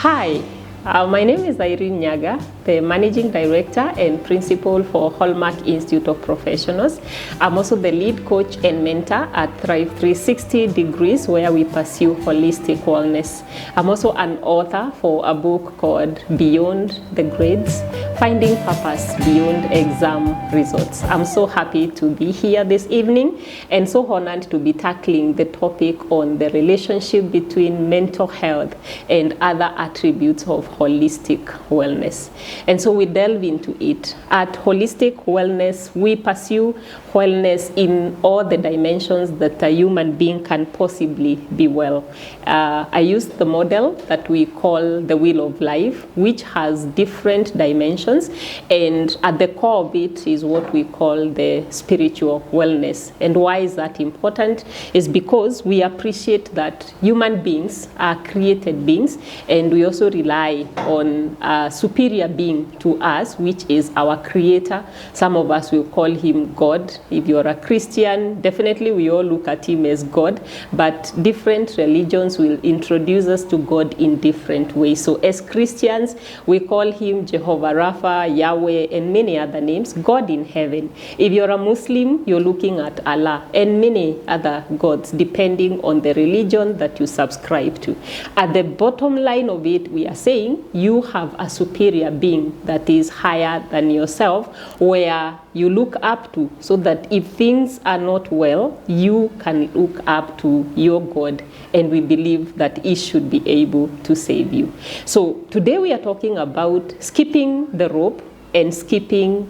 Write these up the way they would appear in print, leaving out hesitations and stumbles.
Hi, my name is Ms.Irene M.Nyaga, the Managing Director and Principal for Hallmark Institute of Professionals. I'm also the lead coach and mentor at Thrive 360 Degrees, where we pursue holistic wellness. I'm also an author for a book called Beyond the Grades, Finding Purpose Beyond Exam Results. I'm so happy to be here this evening and so honored to be tackling the topic on the relationship between mental health and other attributes of holistic wellness. And so we delve into it. At Holistic Wellness, we pursue wellness in all the dimensions that a human being can possibly be well. I use the model that we call the Wheel of Life, which has different dimensions, and at the core of it is what we call the spiritual wellness. And why is that important? Is because we appreciate that human beings are created beings, and we also rely on a superior being to us, which is our creator. Some of us will call him God. If you're a Christian, definitely we all look at him as God, but different religions will introduce us to God in different ways. So as Christians, we call him Jehovah Rapha, Yahweh, and many other names, God in heaven. If you're a Muslim, you're looking at Allah and many other gods, depending on the religion that you subscribe to. At the bottom line of it, we are saying you have a superior being that is higher than yourself, where you look up to, so that if things are not well, you can look up to your God, and we believe that He should be able to save you. So today we are talking about skipping the rope and skipping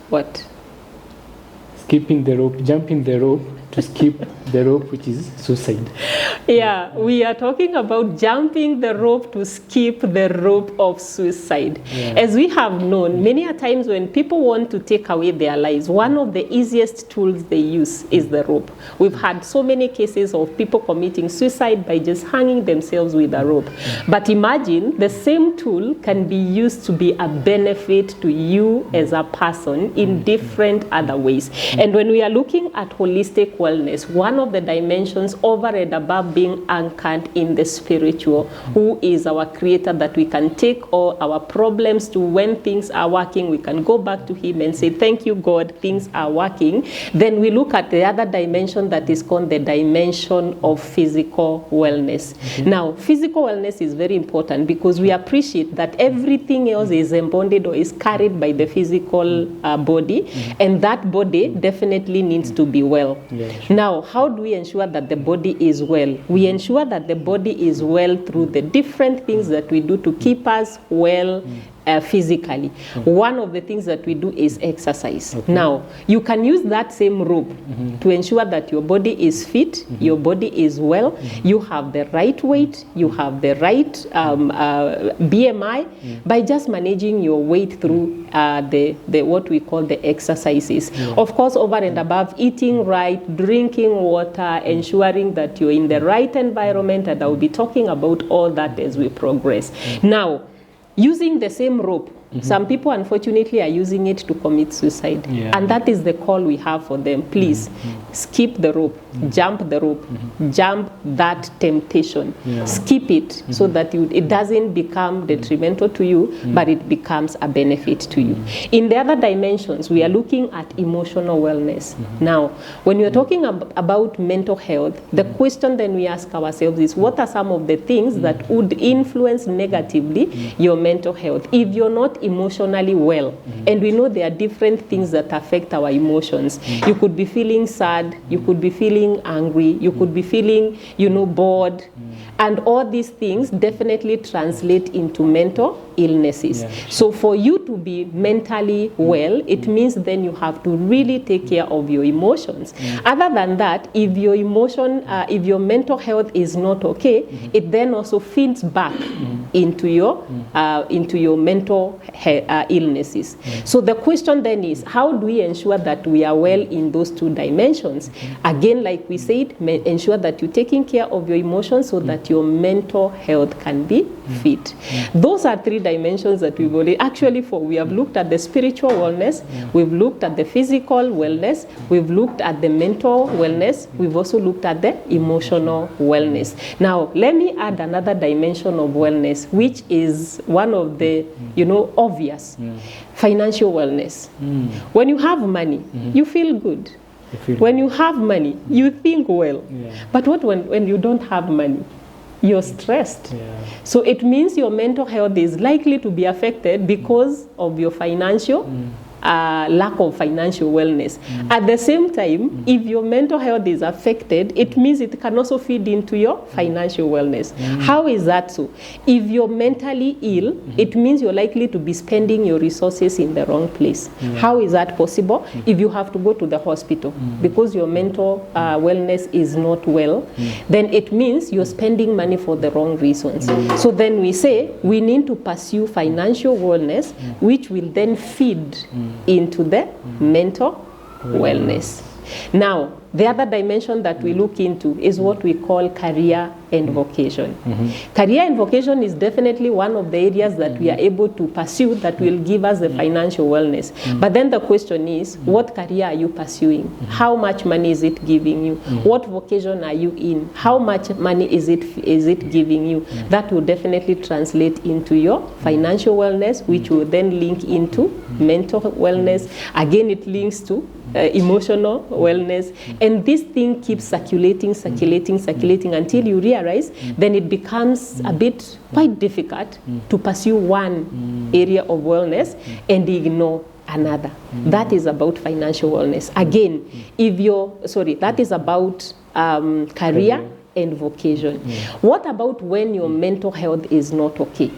what? Skipping the rope, jumping the rope to skip the rope, which is suicide. Yeah, we are talking about jumping the rope to skip the rope of suicide. Yeah. As we have known, many a times when people want to take away their lives, one of the easiest tools they use is the rope. We've had so many cases of people committing suicide by just hanging themselves with a rope. But imagine the same tool can be used to be a benefit to you as a person in different other ways. And when we are looking at holistic wellness, one of the dimensions over and above being anchored in the spiritual, who is our creator, that we can take all our problems to, when things are working, we can go back to him and say, thank you, God, things are working. Then we look at the other dimension that is called the dimension of physical wellness. Now, physical wellness is very important because we appreciate that everything else is embodied or is carried by the physical body, and that body definitely needs to be well. Now, how do we ensure that the body is well? We ensure that the body is well through the different things that we do to keep us well physically. One of the things that we do is exercise. Now, you can use that same rope to ensure that your body is fit, your body is well, you have the right weight, you have the right BMI, by just managing your weight through the what we call the exercises. Of course, over and above, eating right, drinking water, ensuring that you're in the right environment, and I will be talking about all that as we progress. Now, using the same rope, some people unfortunately are using it to commit suicide. And that is the call we have for them. Please skip the rope, jump the rope, jump that temptation, skip it, so that it doesn't become detrimental to you, but it becomes a benefit to you. In the other dimensions, we are looking at emotional wellness. Now, when we are talking about mental health, the question then we ask ourselves is, what are some of the things that would influence negatively your mental health if you're not emotionally well? And we know there are different things that affect our emotions. You could be feeling sad, you could be feeling angry, you could be feeling, bored. And all these things definitely translate into mental illnesses. So for you to be mentally well, it means then you have to really take care of your emotions. Other than that, if your if your mental health is not okay, it then also feeds back into your mental illnesses. So the question then is, how do we ensure that we are well in those two dimensions? Again, like we said, ensure that you're taking care of your emotions so that your mental health can be fit. Those are three dimensions that we've already, actually 4. We have looked at the spiritual wellness, we've looked at the physical wellness, we've looked at the mental wellness, we've also looked at the emotional wellness. Now, let me add another dimension of wellness, which is one of the, obvious. Financial wellness. When you have money, you feel good. When you have money, you think well. But what when you don't have money? You're stressed. So it means your mental health is likely to be affected because of your financial lack of financial wellness. At the same time, if your mental health is affected, it means it can also feed into your financial wellness. How is that so? If you're mentally ill, it means you're likely to be spending your resources in the wrong place. How is that possible? If you have to go to the hospital because your mental wellness is not well, then it means you're spending money for the wrong reasons. So then we say we need to pursue financial wellness, which will then feed into the mental wellness. Now, the other dimension that we look into is what we call career and vocation. Career and vocation is definitely one of the areas that we are able to pursue that will give us the financial wellness. But then the question is, what career are you pursuing? How much money is it giving you? What vocation are you in? How much money is it giving you? That will definitely translate into your financial wellness, which will then link into mental wellness. Again, it links to emotional wellness, and this thing keeps circulating until you realize then it becomes a bit quite difficult to pursue one area of wellness and ignore another. That is about financial wellness. Again, that is about career and vocation. What about when your mental health is not okay?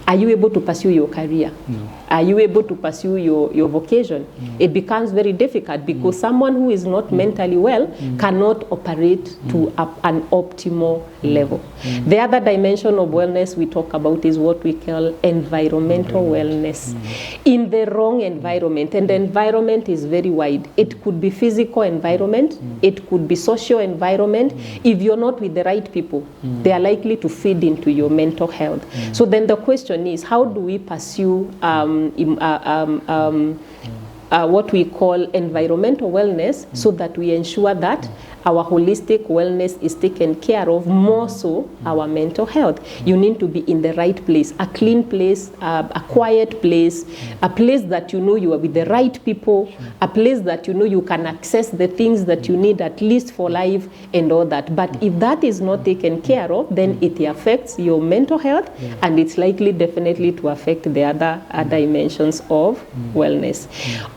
Are you able to pursue your career? No. Are you able to pursue your vocation? No. It becomes very difficult because someone who is not mentally well cannot operate to an optimal level. The other dimension of wellness we talk about is what we call environmental wellness. In the wrong environment, and the environment is very wide. It could be physical environment, it could be social environment. If you're not with the right people, they are likely to feed into your mental health. So then the question is, how do we pursue what we call environmental wellness so that we ensure that our holistic wellness is taken care of, more so our mental health? You need to be in the right place, a clean place, a quiet place, a place that you are with the right people, a place that you can access the things that you need at least for life and all that. But if that is not taken care of, then it affects your mental health, and it's likely definitely to affect the other dimensions of wellness.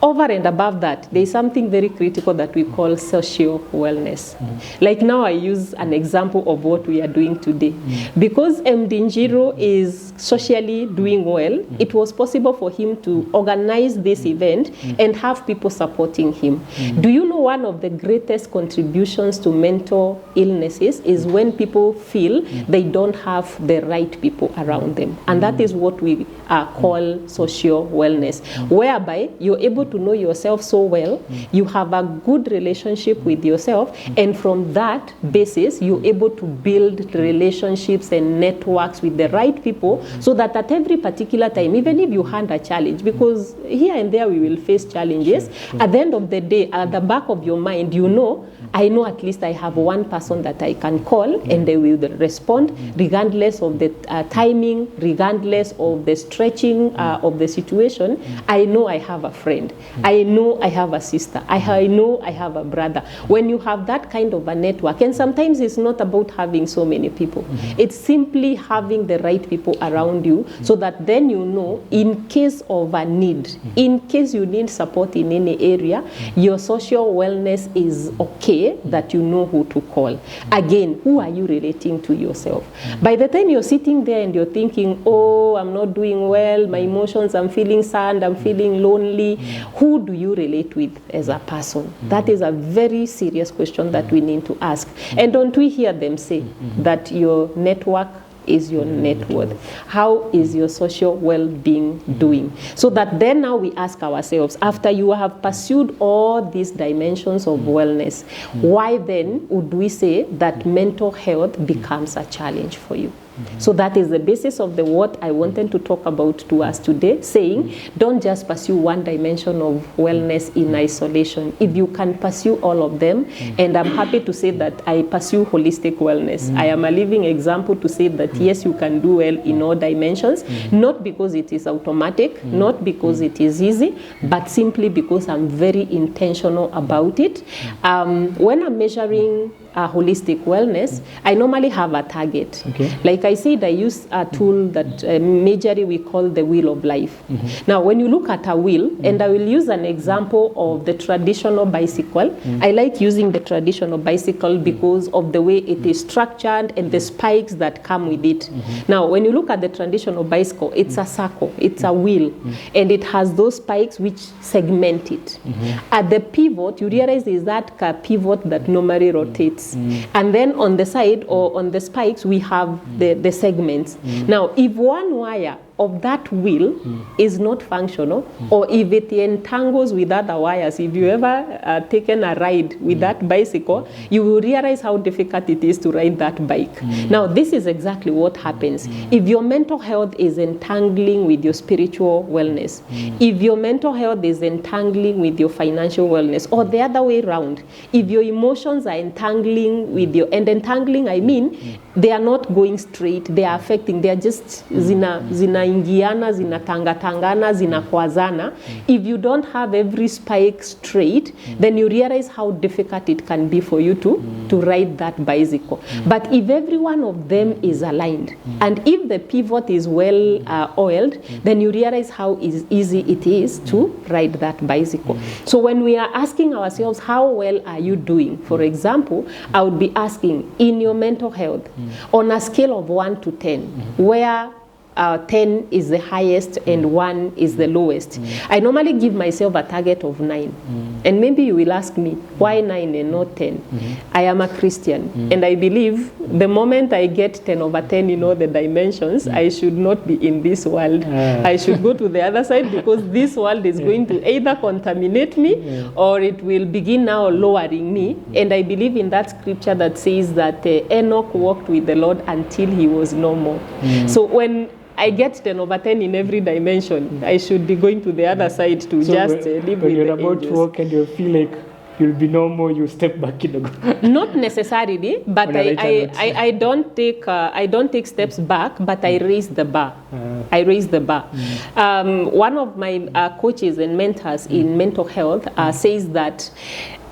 Over and above that, there is something very critical that we call social wellness. Like now I use an example of what we are doing today. Because MD Njiro is socially doing well, it was possible for him to organize this event and have people supporting him. Do you know one of the greatest contributions to mental illnesses is when people feel they don't have the right people around them? And that is what we call social wellness, whereby you're able to know yourself so well, you have a good relationship with yourself, and from that basis, you're able to build relationships and networks with the right people, so that at every particular time, even if you hand a challenge, because here and there we will face challenges, at the end of the day, at the back of your mind, I know at least I have one person that I can call and they will respond, regardless of the timing, regardless of the stretching of the situation. I know I have a friend. I know I have a sister. I know I have a brother. When you have that kind of a network, and sometimes it's not about having so many people. It's simply having the right people around you, so that then in case of a need, in case you need support in any area, your social wellness is okay, that you know who to call. Again, who are you relating to yourself? By the time you're sitting there and you're thinking, oh, I'm not doing well, my emotions, I'm feeling sad, I'm feeling lonely, who do you relate with as a person? That is a very serious question that we need to ask. And don't we hear them say that your network is your net worth? How is your social well-being doing? So that then now we ask ourselves, after you have pursued all these dimensions of wellness, why then would we say that mental health becomes a challenge for you? So that is the basis of what I wanted to talk about to us today, saying don't just pursue one dimension of wellness in isolation. If you can pursue all of them, and I'm happy to say that I pursue holistic wellness. I am a living example to say that yes, you can do well in all dimensions, not because it is automatic, not because it is easy, but simply because I'm very intentional about it. When I'm measuring holistic wellness, I normally have a target. Like I said, I use a tool that majorly we call the wheel of life. Now, when you look at a wheel, and I will use an example of the traditional bicycle. I like using the traditional bicycle because of the way it is structured and the spikes that come with it. Now, when you look at the traditional bicycle, it's a circle, it's a wheel, and it has those spikes which segment it. At the pivot, you realize is that pivot that normally rotates. And then on the side or on the spikes, we have the segments. Now, if one wire of that wheel is not functional, or if it entangles with other wires, if you ever taken a ride with that bicycle, you will realize how difficult it is to ride that bike. Now, this is exactly what happens. If your mental health is entangling with your spiritual wellness, if your mental health is entangling with your financial wellness, or the other way around, if your emotions are entangling with your, and entangling, I mean, they are not going straight, they are affecting, they are just zinaingiana, zinatangatangana, zinakwazana. If you don't have every spike straight, then you realize how difficult it can be for you to ride that bicycle. But if every one of them is aligned, and if the pivot is well oiled, then you realize how easy it is to ride that bicycle. So when we are asking ourselves, how well are you doing? For example, I would be asking, in your mental health, on a scale of 1 to 10, where 10 is the highest and 1 is the lowest. I normally give myself a target of 9. And maybe you will ask me, why 9 and not 10? I am a Christian, and I believe the moment I get 10 over 10 in all the dimensions, I should not be in this world. I should go to the other side, because this world is going to either contaminate me or it will begin now lowering me. And I believe in that scripture that says that Enoch walked with the Lord until he was no more. So when I get 10 over 10 in every dimension, I should be going to the other side to live with the angels. When you're about to walk and you feel like you'll be normal, you step back in the Not necessarily, but I don't take steps back, but I raise the bar. I raise the bar. One of my coaches and mentors in mental health says that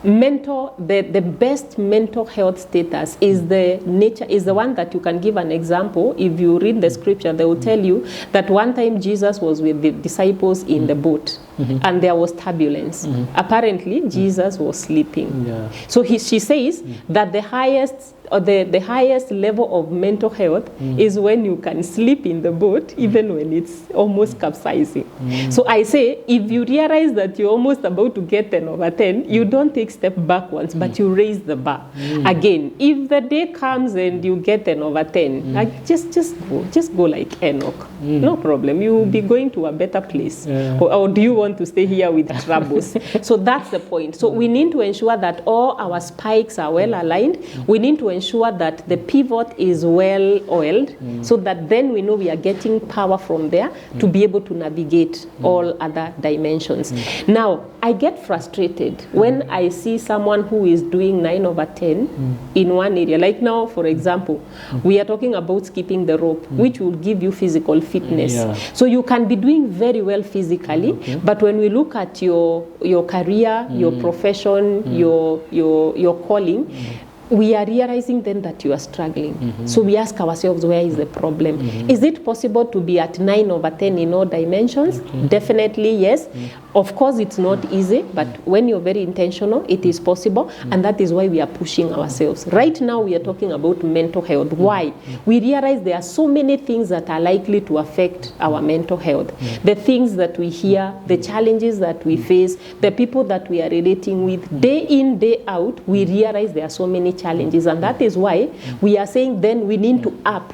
the best mental health status is the one that you can give an example. If you read the scripture, they will tell you that one time Jesus was with the disciples in the boat, and there was turbulence. Apparently, Jesus was sleeping. So she says that the highest level of mental health is when you can sleep in the boat, even when it's almost capsizing. So I say, if you realize that you're almost about to get 10 over 10, you don't take step backwards, but you raise the bar. Again, if the day comes and you get 10 over 10, like just go like Enoch. No problem. You will be going to a better place. Or do you want to stay here with troubles? So that's the point. So we need to ensure that all our spikes are well aligned. We need to ensure that the pivot is well oiled, so that then we know we are getting power from there to be able to navigate all other dimensions. Now, I get frustrated when I see someone who is doing 9 over 10 in one area. Like now, for example, we are talking about skipping the rope, which will give you physical fitness. So you can be doing very well physically, but when we look at your career, your profession, your calling, we are realizing then that you are struggling. So we ask ourselves, where is the problem? Is it possible to be at 9 over 10 in all dimensions? Definitely yes. Of course, it's not easy, but when you're very intentional, it is possible, and that is why we are pushing ourselves. Right now, we are talking about mental health. Why? We realize there are so many things that are likely to affect our mental health. The things that we hear, the challenges that we face, the people that we are relating with, day in, day out, we realize there are so many challenges, and that is why we are saying then we need to up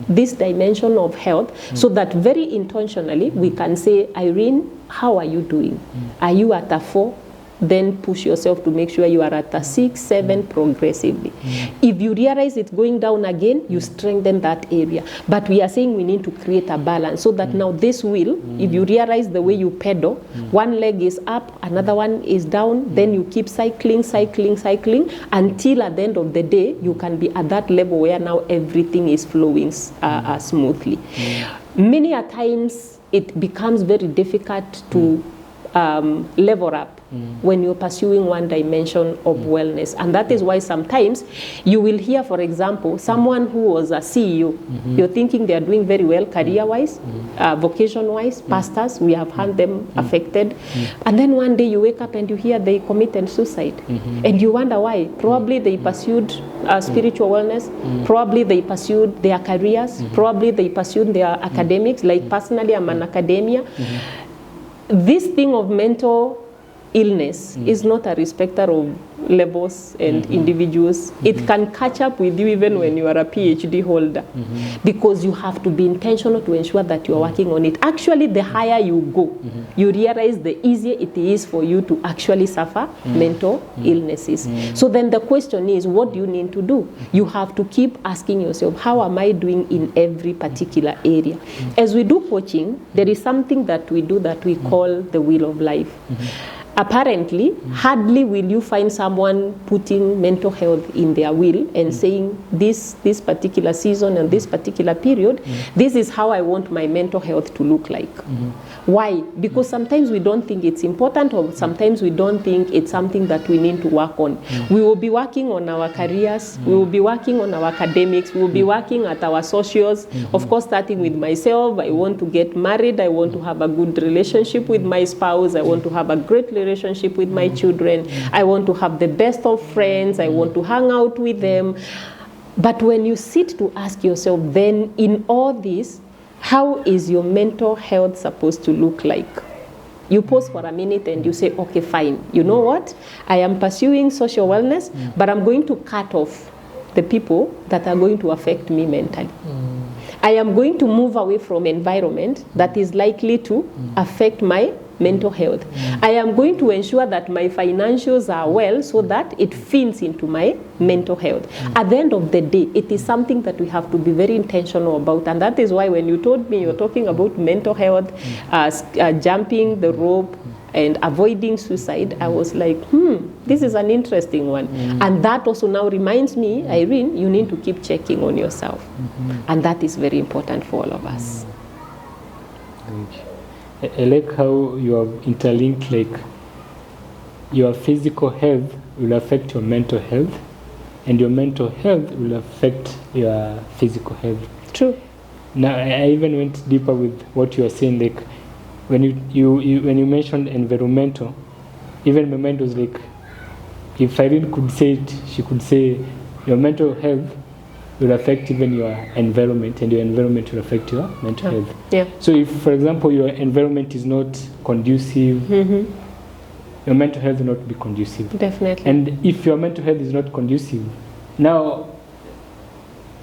this dimension of health, so that very intentionally we can say, Irene, how are you doing? Are you at a 4? Then push yourself to make sure you are at a 6, 7 progressively. If you realize it's going down again, you strengthen that area. But we are saying we need to create a balance so that now this wheel, if you realize the way you pedal, one leg is up, another one is down, then you keep cycling until at the end of the day, you can be at that level where now everything is flowing smoothly. Many a times it becomes very difficult to level up when you're pursuing one dimension of wellness. And that is why sometimes you will hear, for example, someone who was a CEO, you're thinking they're doing very well career-wise, vocation-wise, pastors, we have had them affected. And then one day you wake up and you hear they committed suicide. And you wonder why. Probably they pursued spiritual wellness, probably they pursued their careers, probably they pursued their academics. Like personally, I'm an academia. This thing of mental illness is not a respecter of levels and individuals. It can catch up with you even when you are a PhD holder, because you have to be intentional to ensure that you are working on it. Actually, the higher you go, you realize the easier it is for you to actually suffer mental illnesses. So then the question is, what do you need to do? You have to keep asking yourself, how am I doing in every particular area? As we do coaching, there is something that we do that we call the wheel of life. Apparently, hardly will you find someone putting mental health in their will and saying, this particular season and this particular period, this is how I want my mental health to look like. Why? Because sometimes we don't think it's important, or sometimes we don't think it's something that we need to work on. We will be working on our careers, we will be working on our academics, we will be working at our socials. Of course, starting with myself, I want to get married, I want to have a good relationship with my spouse, I want to have a great relationship with my children, I want to have the best of friends, I want to hang out with them. But when you sit to ask yourself, then in all this, how is your mental health supposed to look like? You pause for a minute and you say, okay, fine. You know what? I am pursuing social wellness, but I'm going to cut off the people that are going to affect me mentally. I am going to move away from environment that is likely to affect my mental health. I am going to ensure that my financials are well so that it feeds into my mental health. At the end of the day, it is something that we have to be very intentional about. And that is why when you told me you're talking about mental health, jumping the rope, and avoiding suicide, I was like, this is an interesting one. And that also now reminds me, Irene, you need to keep checking on yourself. And that is very important for all of us. I like how you have interlinked, like your physical health will affect your mental health, and your mental health will affect your physical health. True. Now, I even went deeper with what you are saying, like when you mentioned environmental, even my mind was like, if Irene could say it, she could say your mental health will affect even your environment, and your environment will affect your mental health. Yeah. So if, for example, your environment is not conducive, your mental health will not be conducive. Definitely. And if your mental health is not conducive, now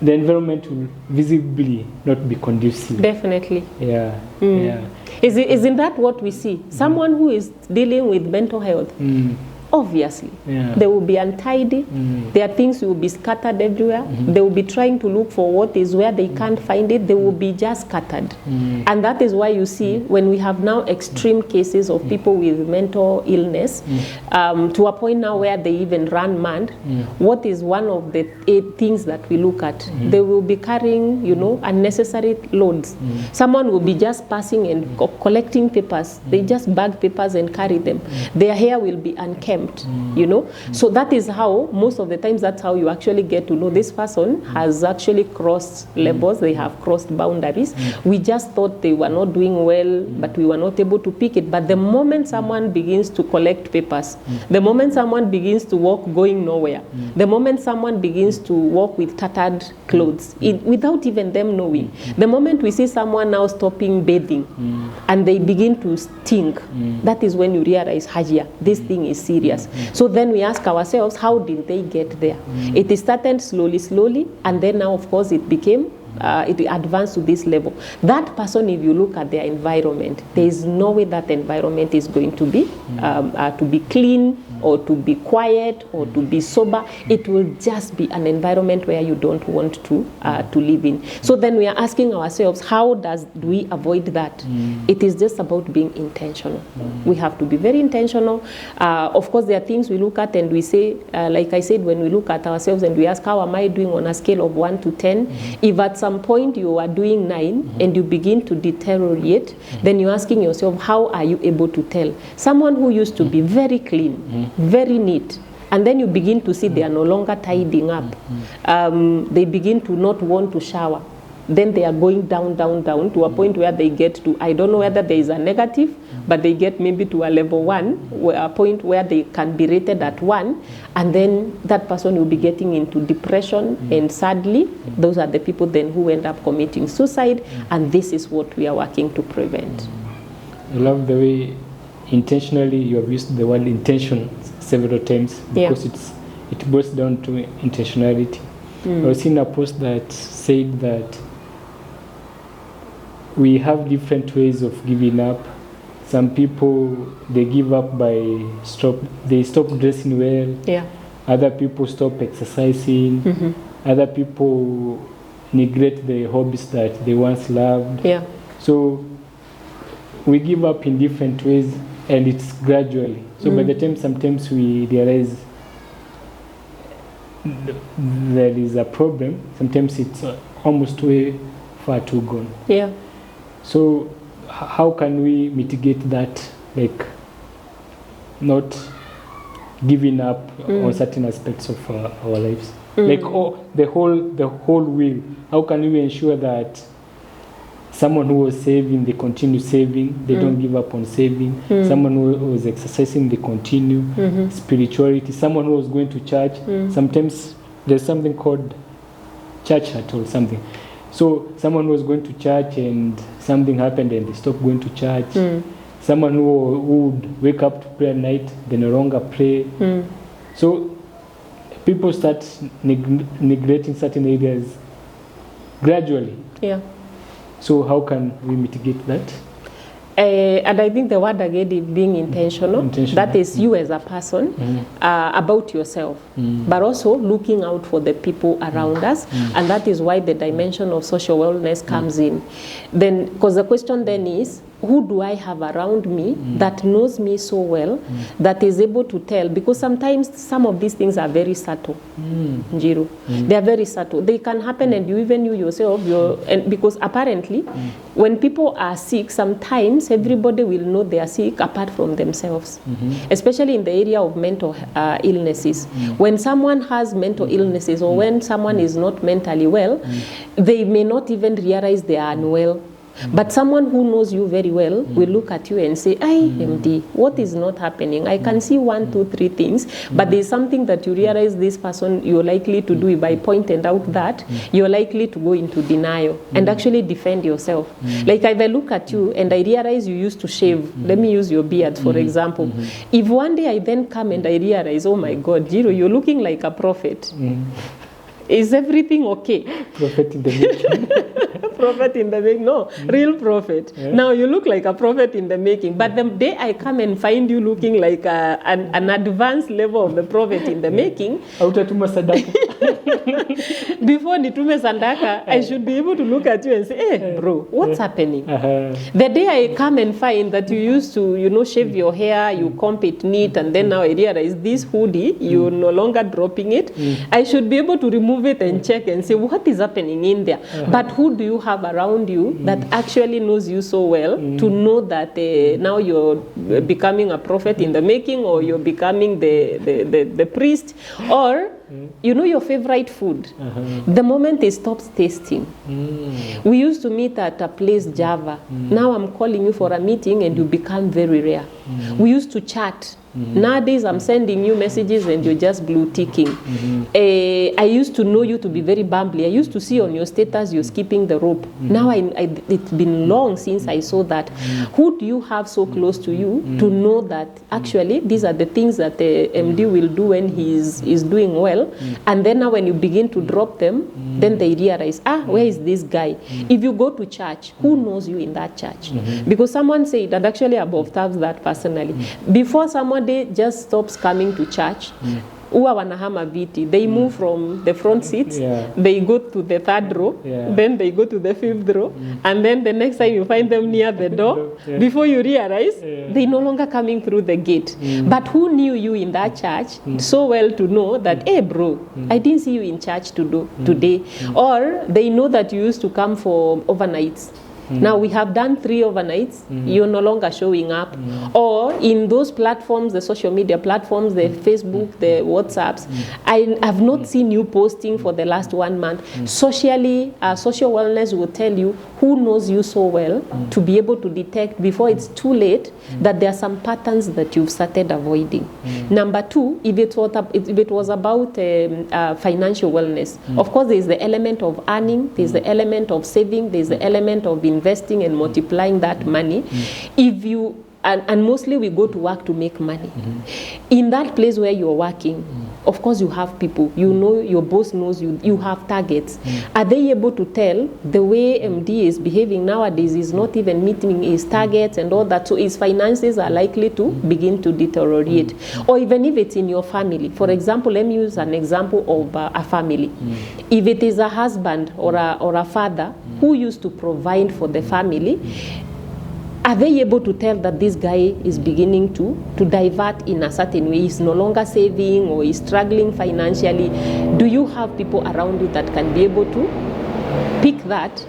the environment will visibly not be conducive. Definitely. Yeah. Yeah. Isn't that what we see? Someone who is dealing with mental health, obviously, they will be untidy. There are things will be scattered everywhere. They will be trying to look for what is where they can't find it. They will be just scattered. And that is why you see when we have now extreme cases of people with mental illness, to a point now where they even run mad, what is one of the 8 things that we look at? They will be carrying, unnecessary loads. Someone will be just passing and collecting papers. They just bag papers and carry them. Their hair will be unkempt. So that is how, most of the times, that's how you actually get to know this person has actually crossed levels, they have crossed boundaries. We just thought they were not doing well, but we were not able to pick it. But the moment someone begins to collect papers, the moment someone begins to walk going nowhere, the moment someone begins to walk with tattered clothes, without even them knowing, the moment we see someone now stopping bathing and they begin to stink, that is when you realize, Hajia, this thing is serious. So then we ask ourselves, how did they get there? It started slowly, and then now, of course, it became it advanced to this level. That person, if you look at their environment, there is no way that environment is going to be clean, or to be quiet, or to be sober. It will just be an environment where you don't want to live in. So then we are asking ourselves, how do we avoid that? It is just about being intentional. We have to be very intentional. Of course, there are things we look at and we say, like I said, when we look at ourselves and we ask, how am I doing on a scale of 1 to 10? If at some point you are doing 9 and you begin to deteriorate, then you're asking yourself, how are you able to tell? Someone who used to be very clean, very neat, and then you begin to see they are no longer tidying up. They begin to not want to shower. Then they are going down to a point where they get to, I don't know whether there is a negative, but they get maybe to a level 1, a point where they can be rated at 1, and then that person will be getting into depression, and sadly, those are the people then who end up committing suicide, and this is what we are working to prevent. I love the way intentionally you have used the word intention several times, because it boils down to intentionality. I was seeing a post that said that we have different ways of giving up. Some people, they give up by stop dressing well. Yeah. Other people stop exercising. Other people neglect the hobbies that they once loved. Yeah. So we give up in different ways, and it's gradually. So by the time sometimes we realize there is a problem, sometimes it's almost way far too gone. Yeah. So how can we mitigate that, like not giving up on certain aspects of our lives? Like the whole wheel. How can we ensure that someone who was saving, they continue saving, they don't give up on saving. Someone who was exercising, they continue. Spirituality. Someone who was going to church, sometimes there's something called church hurt or something. So someone who was going to church and something happened and they stopped going to church. Someone who would wake up to pray at night, they no longer pray. So people start neglecting certain areas gradually. Yeah. So how can we mitigate that? And I think the word again is being intentional. That is you as a person, about yourself, but also looking out for the people around us. And that is why the dimension of social wellness comes in. Then, because the question then is, who do I have around me that knows me so well, that is able to tell? Because sometimes some of these things are very subtle, Njiro. They are very subtle. They can happen, and you yourself, and because apparently, when people are sick, sometimes everybody will know they are sick apart from themselves, especially in the area of mental illnesses. When someone has mental illnesses, or when someone is not mentally well, they may not even realize they are unwell. But someone who knows you very well will look at you and say, MD, what is not happening? I can see 1, 2, 3 things, but there's something that you realize this person, you're likely to do. If I pointed out that, you're likely to go into denial and actually defend yourself. Like if I look at you and I realize you used to shave, let me use your beard for example. If one day I then come and I realize, oh my God, Jiro, you're looking like a prophet. Is everything okay? Prophet in the making. Prophet in the making. No, real prophet. Yeah. Now you look like a prophet in the making. But the day I come and find you looking like an advanced level of the prophet in the making, before nitume sandaka, I should be able to look at you and say, hey, bro, what's happening? The day I come and find that you used to, shave your hair, you comb it neat, and then now I realize this hoodie, you're no longer dropping it, I should be able to remove it and check and say, what is happening in there? But who do you have around you that actually knows you so well to know that now you're becoming a prophet in the making, or you're becoming the priest, or your favorite food. The moment it stops tasting. We used to meet at a place, Java. Now I'm calling you for a meeting and you become very rare. We used to chat. Nowadays, I'm sending you messages and you're just blue ticking. I used to know you to be very bumbly. I used to see on your status you're skipping the rope. Now it's been long since I saw that. Who do you have so close to you to know that actually these are the things that the MD will do when he's doing well? And then now when you begin to drop them, then they realize, where is this guy? If you go to church, who knows you in that church? Because someone said, and actually I've observed that personally, before somebody just stops coming to church, huwa wanahama viti. They move from the front seats, they go to the third row, then they go to the fifth row, and then the next time you find them near the door, before you realize, they no longer coming through the gate. But who knew you in that church so well to know that, hey bro, I didn't see you in church today. Or they know that you used to come for overnights. Now we have done 3 overnights, you're no longer showing up. Or in those platforms, the social media platforms, the Facebook, the WhatsApps, I have not seen you posting for the last 1 month. Socially, social wellness will tell you who knows you so well to be able to detect before it's too late that there are some patterns that you've started avoiding. Number 2, if it was about financial wellness, of course there's the element of earning, there's the element of saving, there's the element of investing and multiplying that money. If you and mostly we go to work to make money. In that place where you're working, of course you have people, you know, your boss knows you, you have targets. Are they able to tell the way MD is behaving nowadays is not even meeting his targets and all that, so his finances are likely to begin to deteriorate? Or even if it's in your family, for example, let me use an example of a family. If it is a husband or a father who used to provide for the family, are they able to tell that this guy is beginning to divert in a certain way? He's no longer saving or he's struggling financially. Do you have people around you that can be able to pick that,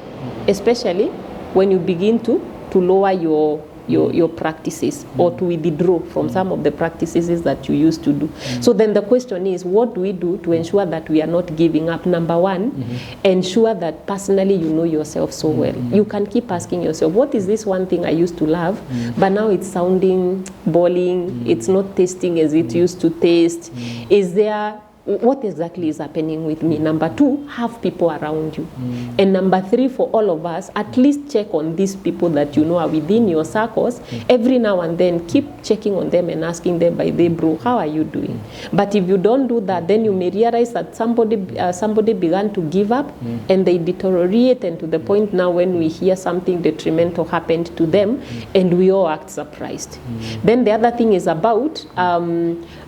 especially when you begin to lower your practices or to withdraw from some of the practices that you used to do? So then the question is, what do we do to ensure that we are not giving up? Number 1, ensure that personally you know yourself so well. You can keep asking yourself, what is this one thing I used to love, but now it's sounding boring, it's not tasting as it used to taste. Is there, what exactly is happening with me? Number 2, have people around you. And number 3, for all of us, at least check on these people that you know are within your circles. Every now and then, keep checking on them and asking them, by the bro, how are you doing? But if you don't do that, then you may realize that somebody began to give up and they deteriorate, and to the point now when we hear something detrimental happened to them and we all act surprised. Then the other thing is about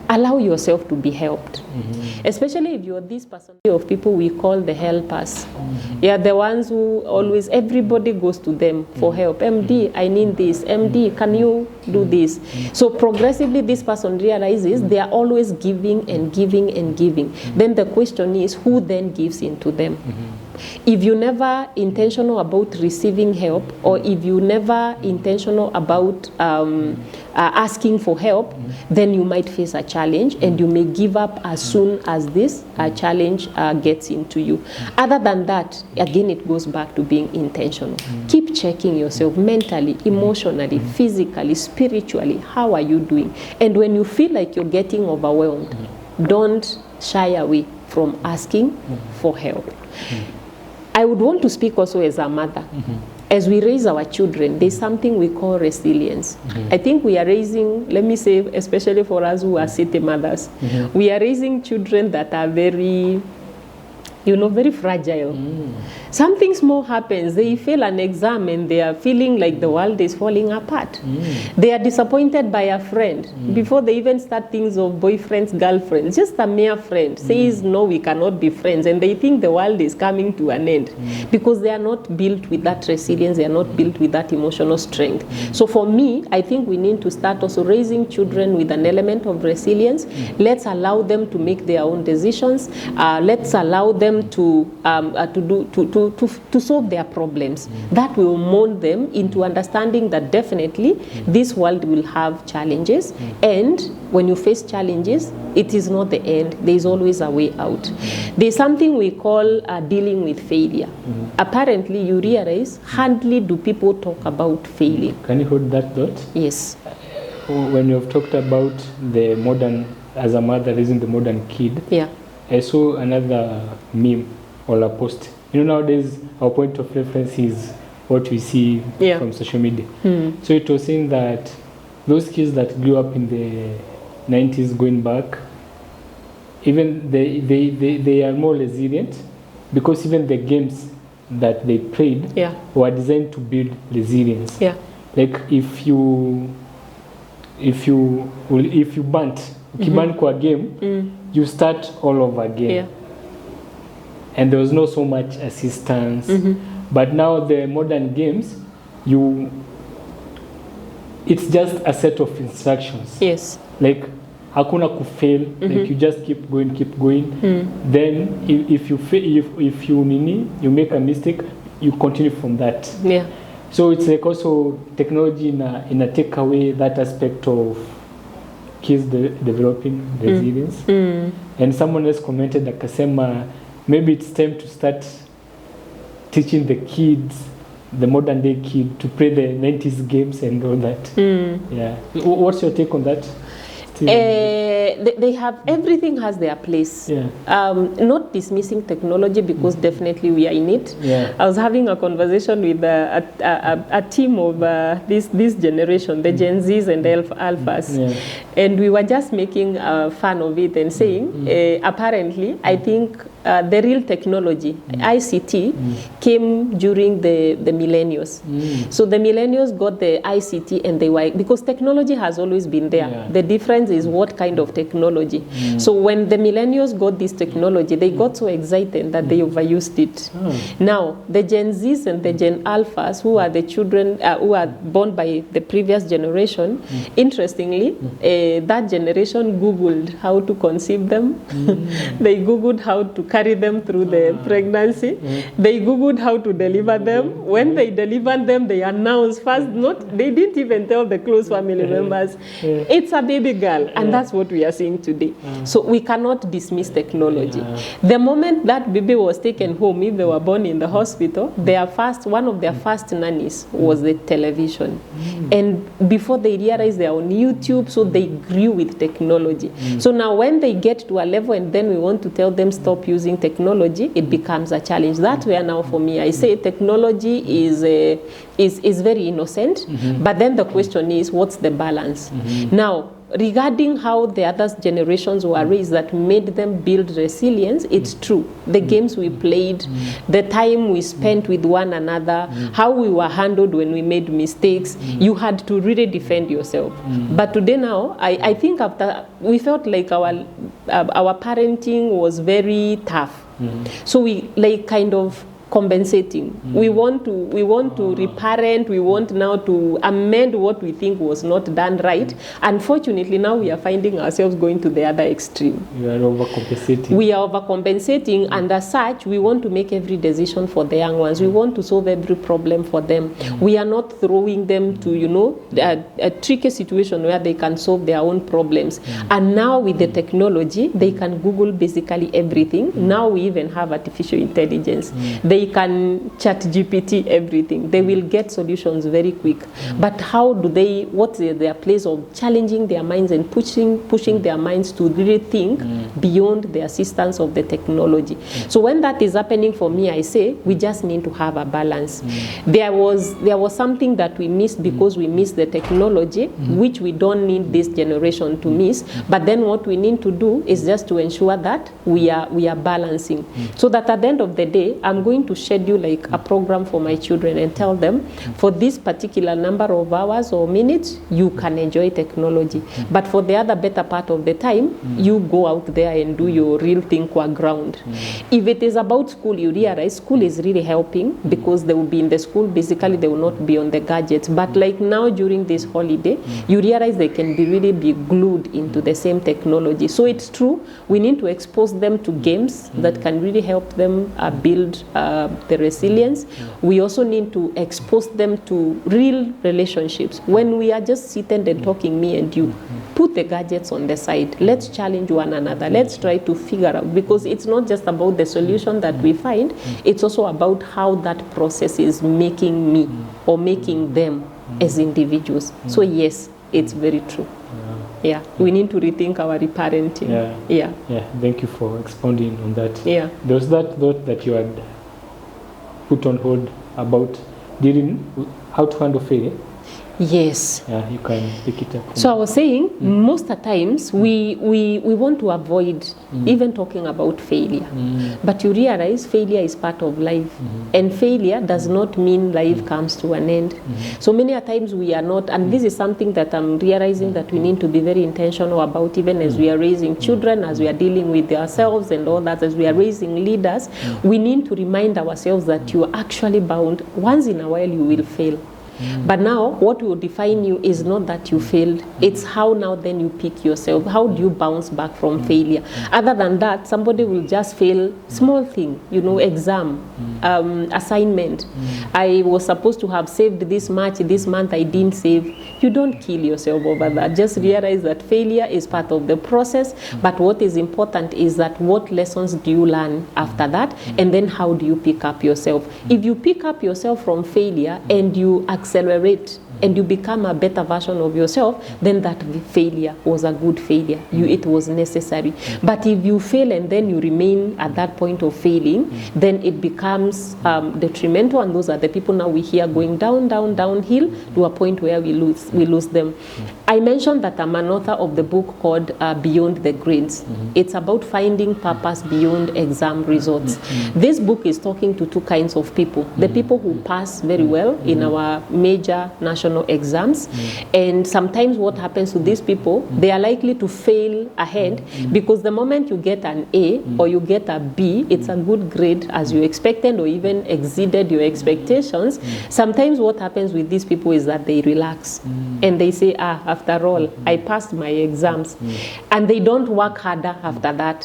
allow yourself to be helped. Especially if you're this person of people we call the helpers. Yeah, the ones who always, everybody goes to them for help. MD, I need this. MD, can you do this? So progressively this person realizes they are always giving and giving and giving. Then the question is, who then gives into them? If you never intentional about receiving help, or if you never intentional about asking for help, then you might face a challenge and you may give up as soon as this challenge gets into you. Other than that, again, it goes back to being intentional. Keep checking yourself mentally, emotionally, physically, spiritually. How are you doing? And when you feel like you're getting overwhelmed, don't shy away from asking for help. I would want to speak also as a mother. As we raise our children, there's something we call resilience. I think we are raising, let me say, especially for us who are city mothers, we are raising children that are very, very fragile. Something small happens, they fail an exam and they are feeling like the world is falling apart. They are disappointed by a friend. Before they even start things of boyfriends, girlfriends, just a mere friend says, no, we cannot be friends. And they think the world is coming to an end because they are not built with that resilience, they are not built with that emotional strength. So for me, I think we need to start also raising children with an element of resilience. Let's allow them to make their own decisions. Let's allow them to solve their problems. That will mold them into understanding that definitely this world will have challenges, and when you face challenges, it is not the end. There is always a way out. There's something we call dealing with failure. Apparently, you realize hardly do people talk about failing. Can you hold that thought? Yes. when you've talked about the modern, as a mother raising the modern kid, Yeah. I saw another meme or a post. Nowadays our point of reference is what we see from social media. So it was saying that those kids that grew up in the 90s going back, even they are more resilient, because even the games that they played were designed to build resilience. Like if you burnt kwa game, you start all over again. And there was not so much assistance. But now the modern games, it's just a set of instructions. Yes. Like hakuna kufail, like you just keep going. Then if you fail, if you make a mistake, you continue from that. So it's like also technology in a take away that aspect of kids developing resilience. And someone else commented akasema, maybe it's time to start teaching the kids, the modern day kid, to play the 90s games and all that. Yeah. What's your take on that? They have, everything has their place. Not dismissing technology, because definitely we are in it. I was having a conversation with a team of this generation, the Gen Zs and the Alphas, and we were just making fun of it and saying, apparently, I think the real technology, ICT, came during the millennials. So the millennials got the ICT, and they were, because technology has always been there. The difference is what kind of technology. So when the millennials got this technology, they got so excited that they overused it. Now, the Gen Zs and the Gen Alphas, who are the children who are born by the previous generation, interestingly, that generation Googled how to conceive them. They Googled how to carry them through the pregnancy. They Googled how to deliver them. When they delivered them, they announced first, they didn't even tell the close family members, it's a baby girl. And that's what we are seeing today. So we cannot dismiss technology. The moment that baby was taken home, if they were born in the hospital, one of their first nannies was the television. And before they realized they're on YouTube, so they grew with technology. So now when they get to a level and then we want to tell them stop using technology, it becomes a challenge. That's where now for me, I say technology is very innocent, but then the question is, what's the balance? Now, regarding how the other generations were raised that made them build resilience, it's true. The games we played, the time we spent with one another, how we were handled when we made mistakes, you had to really defend yourself. But today now, I think after, we felt like our parenting was very tough. So we like kind of compensating. We want to reparent, we want now to amend what we think was not done right. Unfortunately, now we are finding ourselves going to the other extreme. We are overcompensating. We are overcompensating, and as such, we want to make every decision for the young ones. We want to solve every problem for them. We are not throwing them to, a tricky situation where they can solve their own problems. And now with the technology, they can Google basically everything. Now we even have artificial intelligence. They can chat GPT everything. They will get solutions very quick. But how do what's their place of challenging their minds and pushing their minds to really think beyond the assistance of the technology? So when that is happening for me, I say we just need to have a balance. There was something that we missed because we missed the technology, which we don't need this generation to miss. But then what we need to do is just to ensure that we are balancing. So that at the end of the day, I'm going to schedule like a program for my children and tell them, for this particular number of hours or minutes, you can enjoy technology. But for the other better part of the time, you go out there and do your real thing qua ground. If it is about school, you realize school is really helping because they will be in the school, basically they will not be on the gadgets. But like now during this holiday, you realize they can really be glued into the same technology. So it's true, we need to expose them to games that can really help them build the resilience. We also need to expose them to real relationships. When we are just sitting and talking, me and you, put the gadgets on the side. Let's challenge one another. Let's try to figure out, because it's not just about the solution that we find, it's also about how that process is making me or making them as individuals. So yes, it's very true. Yeah, we need to rethink our reparenting. Yeah. Thank you for expounding on that. Yeah. There was that thought that you had put on hold about how to handle failure. Yes. Yeah, you can pick it up. So I was saying, most of the times we want to avoid even talking about failure. But you realize failure is part of life. And failure does not mean life comes to an end. So many a times we are not, and this is something that I'm realizing that we need to be very intentional about, even as we are raising children, as we are dealing with ourselves and all that, as we are raising leaders, we need to remind ourselves that you are actually bound. Once in a while you will fail. But now what will define you is not that you failed, it's how now then you pick yourself. How do you bounce back from failure? Other than that, somebody will just fail small thing, exam, assignment. I was supposed to have saved this much this month, I didn't save. You don't kill yourself over that. Just realize that failure is part of the process, but what is important is that what lessons do you learn after that, and then how do you pick up yourself? If you pick up yourself from failure and you accelerate and you become a better version of yourself, then that failure was a good failure. It was necessary. But if you fail and then you remain at that point of failing, then it becomes detrimental, and those are the people now we hear going downhill to a point where we lose them. I mentioned that I'm an author of the book called Beyond the Grades. It's about finding purpose beyond exam results. This book is talking to two kinds of people. The people who pass very well in our major national exams, and sometimes what happens to these people, they are likely to fail ahead because the moment you get an A or you get a B, it's a good grade as you expected or even exceeded your expectations. Sometimes what happens with these people is that they relax and they say, after all, I passed my exams, and they don't work harder after that.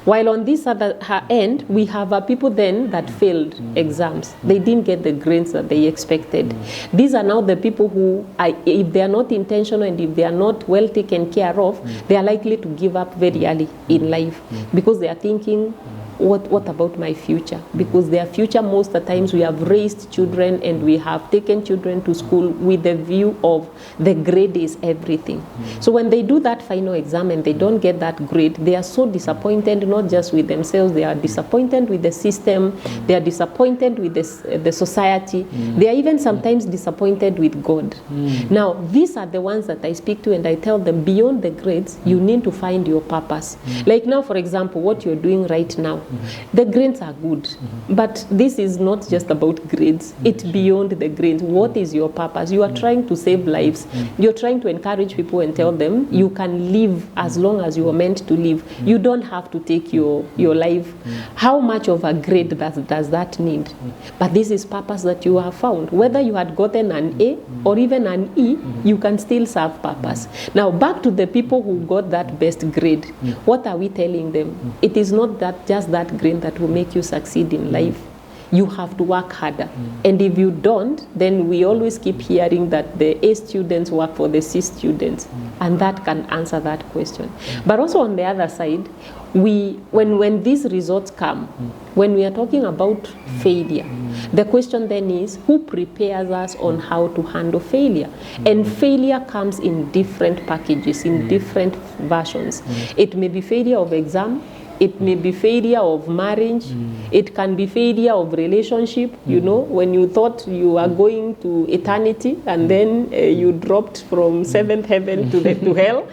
While on this other end, we have people then that failed exams. They didn't get the grades that they expected. These are now the people who, if they are not intentional and if they are not well taken care of, they are likely to give up very early in life because they are thinking, what about my future? Because their future, most of the times we have raised children and we have taken children to school with the view of the grade is everything. So when they do that final exam and they don't get that grade, they are so disappointed, not just with themselves, they are disappointed with the system, they are disappointed with the society, they are even sometimes disappointed with God. Now, these are the ones that I speak to and I tell them, beyond the grades, you need to find your purpose. Like now, for example, what you're doing right now, the grades are good, but this is not just about grades. It's beyond the grades. What is your purpose? You are trying to save lives. You're trying to encourage people and tell them you can live as long as you are meant to live. You don't have to take your life. How much of a grade does that need? But this is purpose that you have found. Whether you had gotten an A or even an E, you can still serve purpose. Now, back to the people who got that best grade. What are we telling them? It is not that just that grade that will make you succeed in life. You have to work harder. And if you don't, then we always keep hearing that the A students work for the C students. And that can answer that question. But also on the other side, when these results come, when we are talking about failure, the question then is, who prepares us on how to handle failure? And failure comes in different packages, in different versions. It may be failure of exam, it may be failure of marriage, it can be failure of relationship, when you thought you are going to eternity and then you dropped from seventh heaven to hell.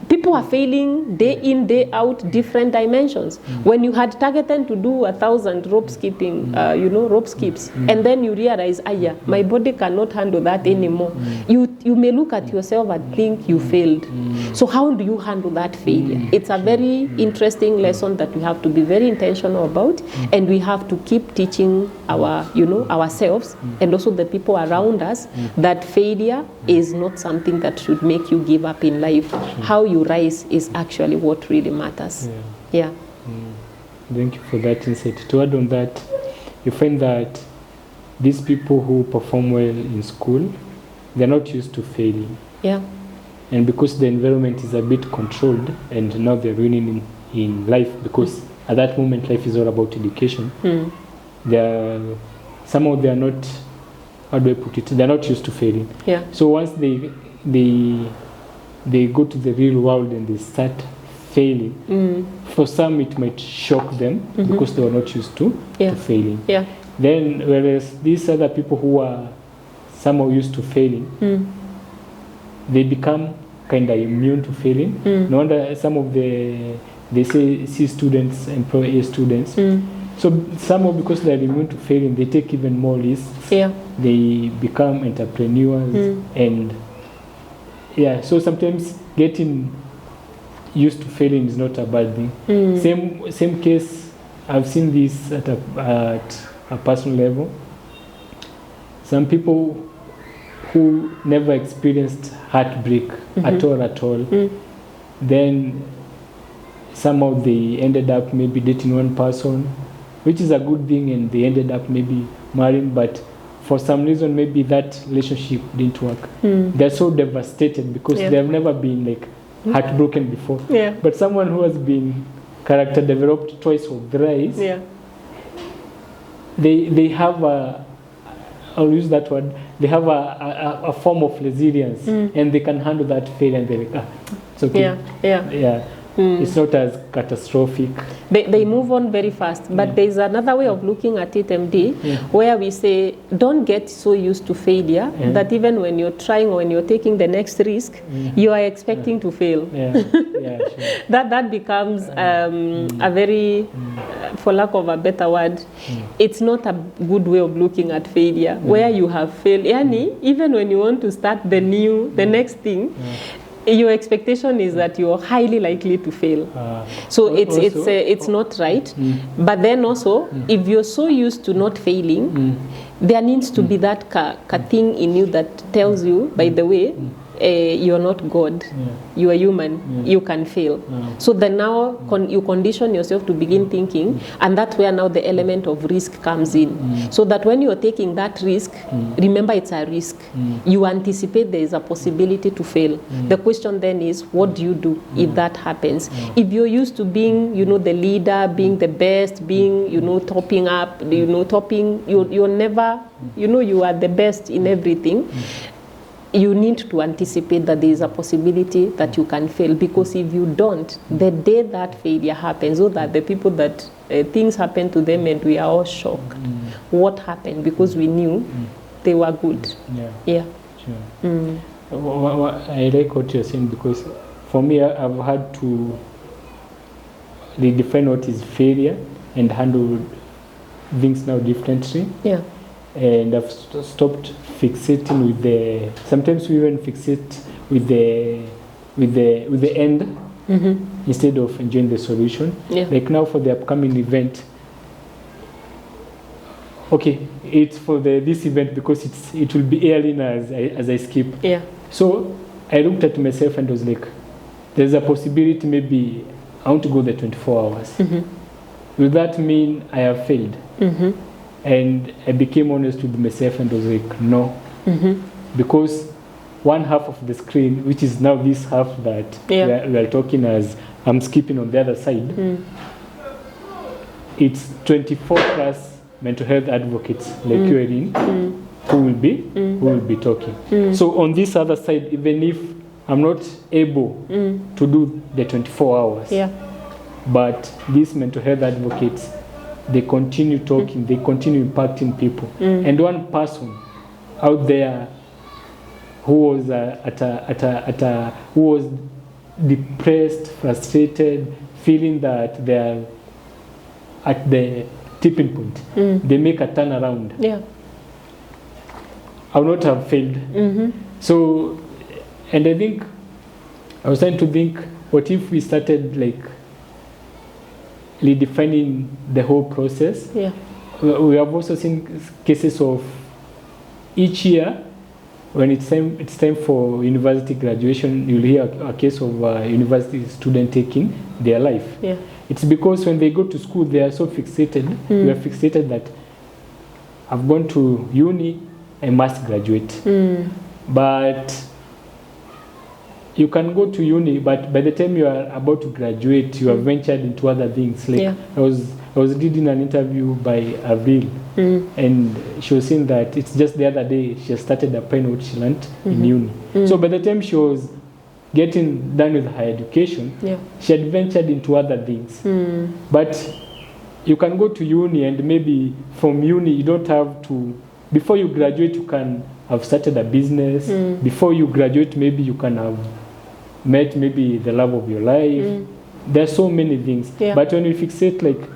People are failing day in, day out, different dimensions. When you had targeted to do 1,000 rope skipping, rope skips, and then you realize, my body cannot handle that anymore. You may look at yourself and think you failed. So how do you handle that failure? It's a very interesting lesson that we have to be very intentional about, and we have to keep teaching ourselves and also the people around us that failure is not something that should make you give up in life. How you rise is actually what really matters. Yeah. Thank you for that insight. To add on that, you find that these people who perform well in school, they're not used to failing. Yeah. And because the environment is a bit controlled, and now they're winning in life, because at that moment life is all about education. Somehow they are not how do I put it? They're not used to failing. Yeah. So once they go to the real world and they start failing, for some it might shock them because they were not used to failing. Yeah. Then whereas these other people who are somehow used to failing, they become kind of immune to failing. No wonder some of they say C students employ A students. So somehow because they are immune to failing, they take even more risks. Yeah. They become entrepreneurs and so sometimes getting used to failing is not a bad thing. Same case, I've seen this at a personal level. Some people who never experienced heartbreak at all, then somehow they ended up maybe dating one person, which is a good thing, and they ended up maybe marrying, but for some reason maybe that relationship didn't work. They're so devastated because they have never been like heartbroken before. But someone who has been character developed twice or thrice, they have I'll use that word, they have a form of resilience, and they can handle that failure, and they're like, it's okay. It's not as catastrophic. They move on very fast. But there's another way of looking at it, MD, where we say, don't get so used to failure that even when you're trying or when you're taking the next risk, you are expecting to fail. Sure. That becomes a very, for lack of a better word, it's not a good way of looking at failure, where you have failed. Even when you want to start the next thing, your expectation is that you're highly likely to fail. So it's not right. But then also, if you're so used to not failing, there needs to be that thing in you that tells you, by the way, you're not God. You are human. You can fail. So then now you condition yourself to begin thinking, and that's where now the element of risk comes in. So that when you're taking that risk, remember it's a risk. You anticipate there is a possibility to fail. The question then is, what do you do if that happens? If you're used to being, the leader, being the best, being, topping up, you're never, you are the best in everything. You need to anticipate that there is a possibility that you can fail, because if you don't, the day that failure happens, or that the people that things happen to them and we are all shocked. What happened? Because we knew they were good. Sure. I like what you're saying, because for me, I've had to redefine what is failure and handle things now differently. And I've stopped fixating with sometimes we even fixate with the end instead of enjoying the solution. Like now for the upcoming event, okay, it's for this event because it will be airing as I skip. So I looked at myself and was like, there's a possibility maybe I want to go there 24 hours. Will that mean I have failed? And I became honest with myself and was like, no. Because one half of the screen, which is now this half that we are talking as I'm skipping on the other side, it's 24 plus mental health advocates like you, Irene, who will be talking. So on this other side, even if I'm not able to do the 24 hours, but these mental health advocates, they continue talking, they continue impacting people. And one person out there who was who was depressed, frustrated, feeling that they are at the tipping point, they make a turnaround. I would not have failed. So, and I think I was trying to think, what if we started like redefining the whole process? We have also seen cases of each year when it's time for university graduation, you'll hear a case of a university student taking their life. It's because when they go to school, they are so fixated. We are fixated that I've gone to uni, I must graduate. But you can go to uni, but by the time you are about to graduate, you have ventured into other things. Like I I was reading an interview by Avril, and she was saying that it's just the other day she started applying what she learned in uni. So by the time she was getting done with her education, she had ventured into other things. But you can go to uni, and maybe from uni you don't have to, before you graduate you can have started a business. Before you graduate maybe you can have met maybe the love of your life. There are so many things. But when you fixate like,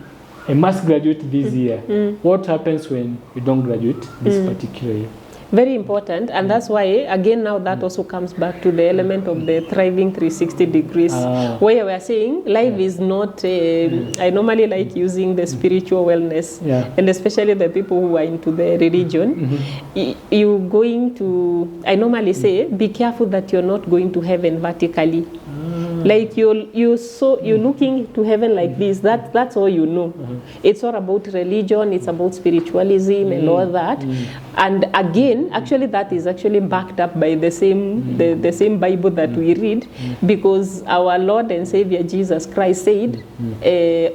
I must graduate this year, what happens when you don't graduate this particular year? Very important, and that's why, again, now that also comes back to the element of the thriving 360 degrees, where we are saying life is not, I normally like using the spiritual wellness, and especially the people who are into the religion, you're going to, I normally say, be careful that you're not going to heaven vertically. Like you're looking to heaven like this. That's all you know. It's all about religion. It's about spiritualism and all that. And again, actually, that is actually backed up by the same the same Bible that we read, because our Lord and Savior Jesus Christ said,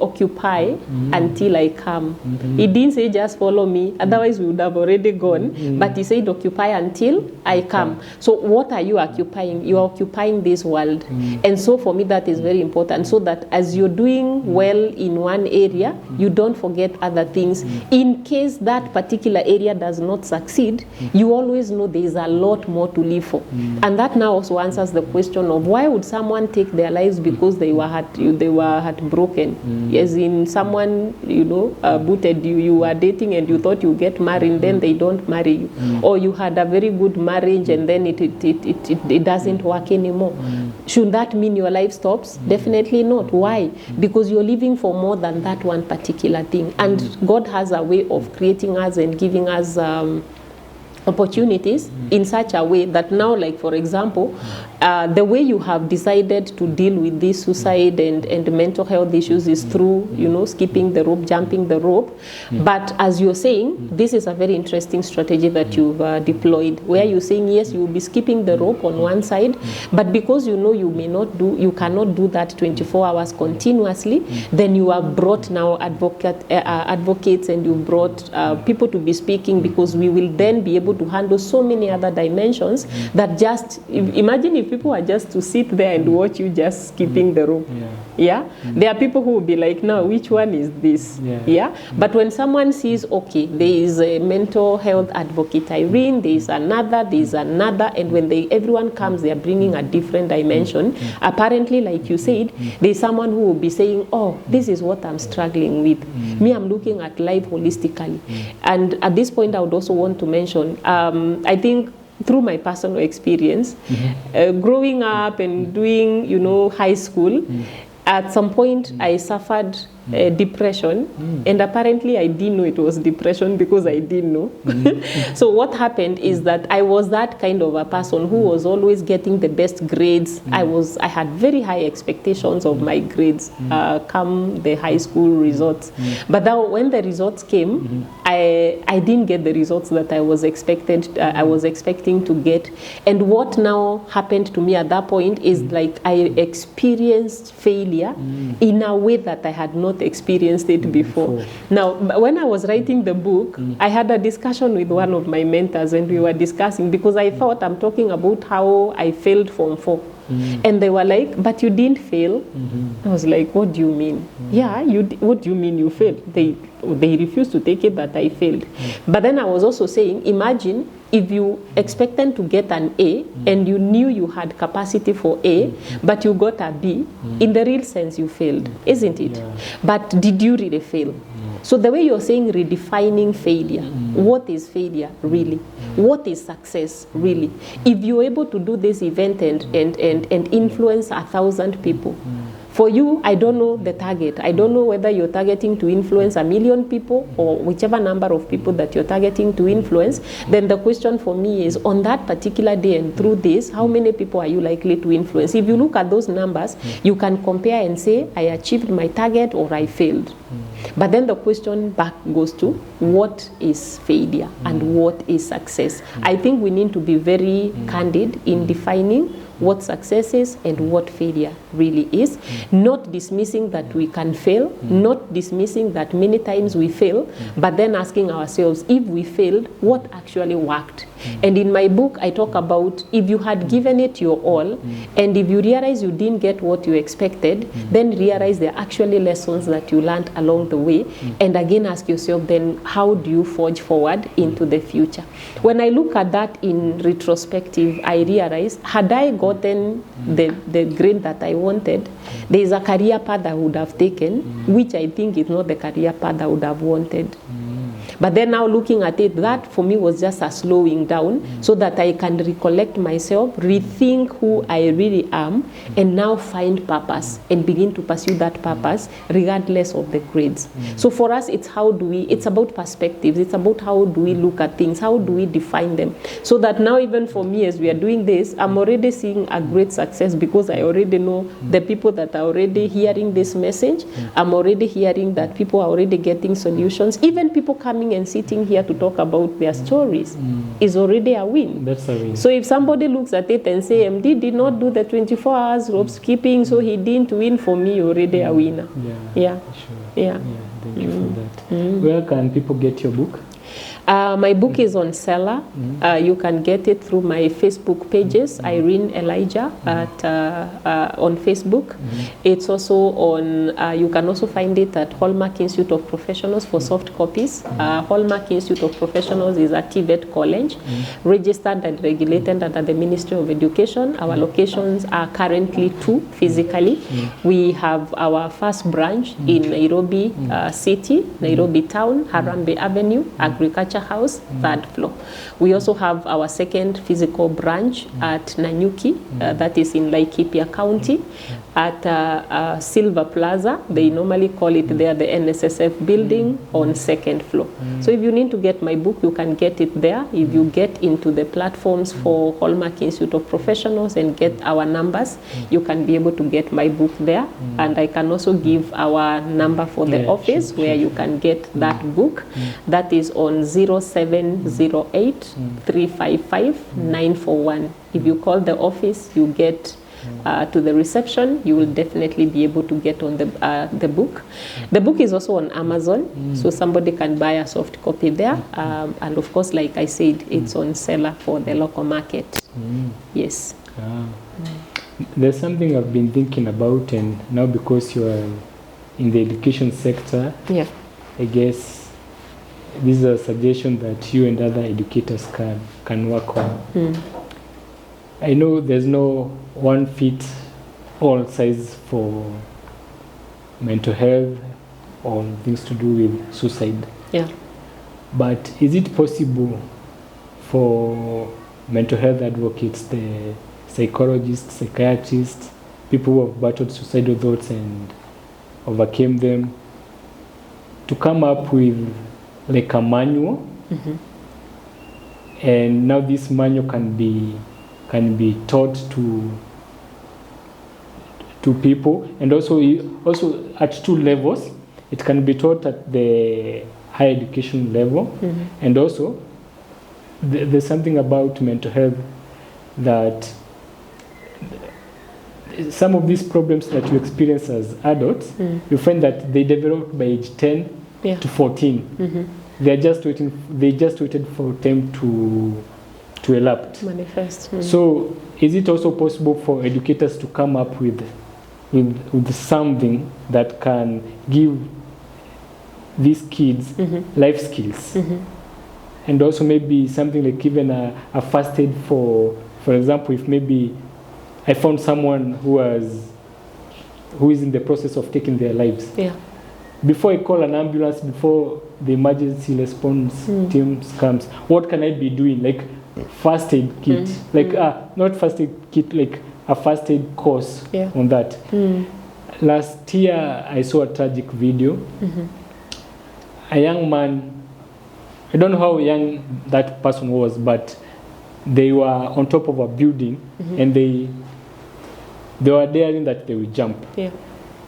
"Occupy until I come." He didn't say just follow me. Otherwise, we would have already gone. But he said, "Occupy until I come." So, what are you occupying? You are occupying this world, and so for me that is very important, so that as you're doing well in one area, you don't forget other things. In case that particular area does not succeed, you always know there is a lot more to live for. And that now also answers the question of why would someone take their lives because they were heartbroken. As in someone, booted you, you were dating and you thought you get married, then they don't marry you. Or you had a very good marriage and then it doesn't work anymore. Should that mean your life stops? Definitely not. Why? Because you're living for more than that one particular thing. And God has a way of creating us and giving us opportunities in such a way that now, like for example, the way you have decided to deal with this suicide and mental health issues is through, skipping the rope, jumping the rope. But as you're saying, this is a very interesting strategy that you've deployed, where you're saying, yes, you will be skipping the rope on one side, but because you cannot do that 24 hours continuously, then you have brought now advocates and you've brought people to be speaking, because we will then be able to handle so many other dimensions that just, imagine if people are just to sit there and watch you just skipping the rope. There are people who will be like, no, which one is this? But when someone sees, okay, there is a mental health advocate Irene, there is another, and when everyone comes, they are bringing a different dimension. Apparently, like you said, there is someone who will be saying, oh, this is what I'm struggling with. Me, I'm looking at life holistically. And at this point, I would also want to mention, I think through my personal experience, growing up and doing, high school, at some point I suffered depression, and apparently I didn't know it was depression because I didn't know. So what happened is that I was that kind of a person who was always getting the best grades. I had very high expectations of my grades come the high school results. But then when the results came, I didn't get the results that I was expecting to get. And what now happened to me at that point is like I experienced failure in a way that I had not experienced it before. Now, when I was writing the book, I had a discussion with one of my mentors, and we were discussing, because I thought I'm talking about how I failed Form 4. And they were like, but you didn't fail. I was like, what do you mean? What do you mean you failed? They refused to take it that I failed. But then I was also saying, imagine if you expected to get an A and you knew you had capacity for A, but you got a B, in the real sense you failed, isn't it? But did you really fail? So the way you're saying redefining failure, what is failure really? What is success really? If you're able to do this event and influence 1,000 people, for you, I don't know the target. I don't know whether you're targeting to influence 1 million people or whichever number of people that you're targeting to influence. Then the question for me is, on that particular day and through this, how many people are you likely to influence? If you look at those numbers, you can compare and say, I achieved my target or I failed. But then the question back goes to what is failure and what is success. I think we need to be very candid in defining what success is and what failure really is, not dismissing that we can fail, not dismissing that many times we fail, but then asking ourselves, if we failed, what actually worked? And in my book, I talk about if you had given it your all, and if you realize you didn't get what you expected, then realize there are actually lessons that you learned along the way, and again ask yourself then, how do you forge forward into the future? When I look at that in retrospective, I realize, had I gotten the grade that I wanted, there is a career path I would have taken, which I think is not the career path I would have wanted. But then now looking at it, that for me was just a slowing down so that I can recollect myself, rethink who I really am, and now find purpose and begin to pursue that purpose regardless of the grades. So for us, it's about perspectives. It's about how do we look at things, how do we define them, so that now even for me as we are doing this, I'm already seeing a great success because I already know the people that are already hearing this message. I'm already hearing that people are already getting solutions. Even people coming and sitting here to talk about their stories is already a win. That's a win. So if somebody looks at it and say, MD did not do the 24 hours rope skipping, so he didn't win, for me, already a winner. Yeah. Sure. Yeah. Thank you for that. Where can people get your book? My book is on Seller. You can get it through my Facebook pages, Irene Elijah on Facebook. It's also on, you can also find it at Hallmark Institute of Professionals for soft copies. Hallmark Institute of Professionals is a TVET college, registered and regulated under the Ministry of Education. Our locations are currently 2 physically. We have our first branch in Nairobi City, Nairobi Town, Harambee Avenue, Agriculture House, 3rd floor. We also have our second physical branch at Nanyuki, that is in Laikipia County, at Silver Plaza. They normally call it there the NSSF building on 2nd floor. So if you need to get my book, you can get it there. If you get into the platforms for Hallmark Institute of Professionals and get our numbers, you can be able to get my book there. And I can also give our number for the office where you can get that book. That is on 0708 355 941. If you call the office, you get to the reception, you will definitely be able to get on the book. The book is also on Amazon, so somebody can buy a soft copy there. And of course, like I said, it's on Seller for the local market. Yes. There's something I've been thinking about, and now because you are in the education sector, I guess this is a suggestion that you and other educators can work on. I know there's no one fit all size for mental health or things to do with suicide. But is it possible for mental health advocates, the psychologists, psychiatrists, people who have battled suicidal thoughts and overcame them, to come up with like a manual? And now this manual can be taught to people, and also at 2 levels. It can be taught at the higher education level, and also there's something about mental health that some of these problems that you experience as adults, you find that they develop by age 10 to 14. They just waited for them to erupt. Manifest. So is it also possible for educators to come up with something that can give these kids life skills? And also maybe something like even a first aid for example, if maybe I found someone who is in the process of taking their lives. Before I call an ambulance, before the emergency response teams comes, what can I be doing? Like first aid kit, not first aid kit, like a first aid course on that. Last year, I saw a tragic video. A young man, I don't know how young that person was, but they were on top of a building, and they were daring that they would jump.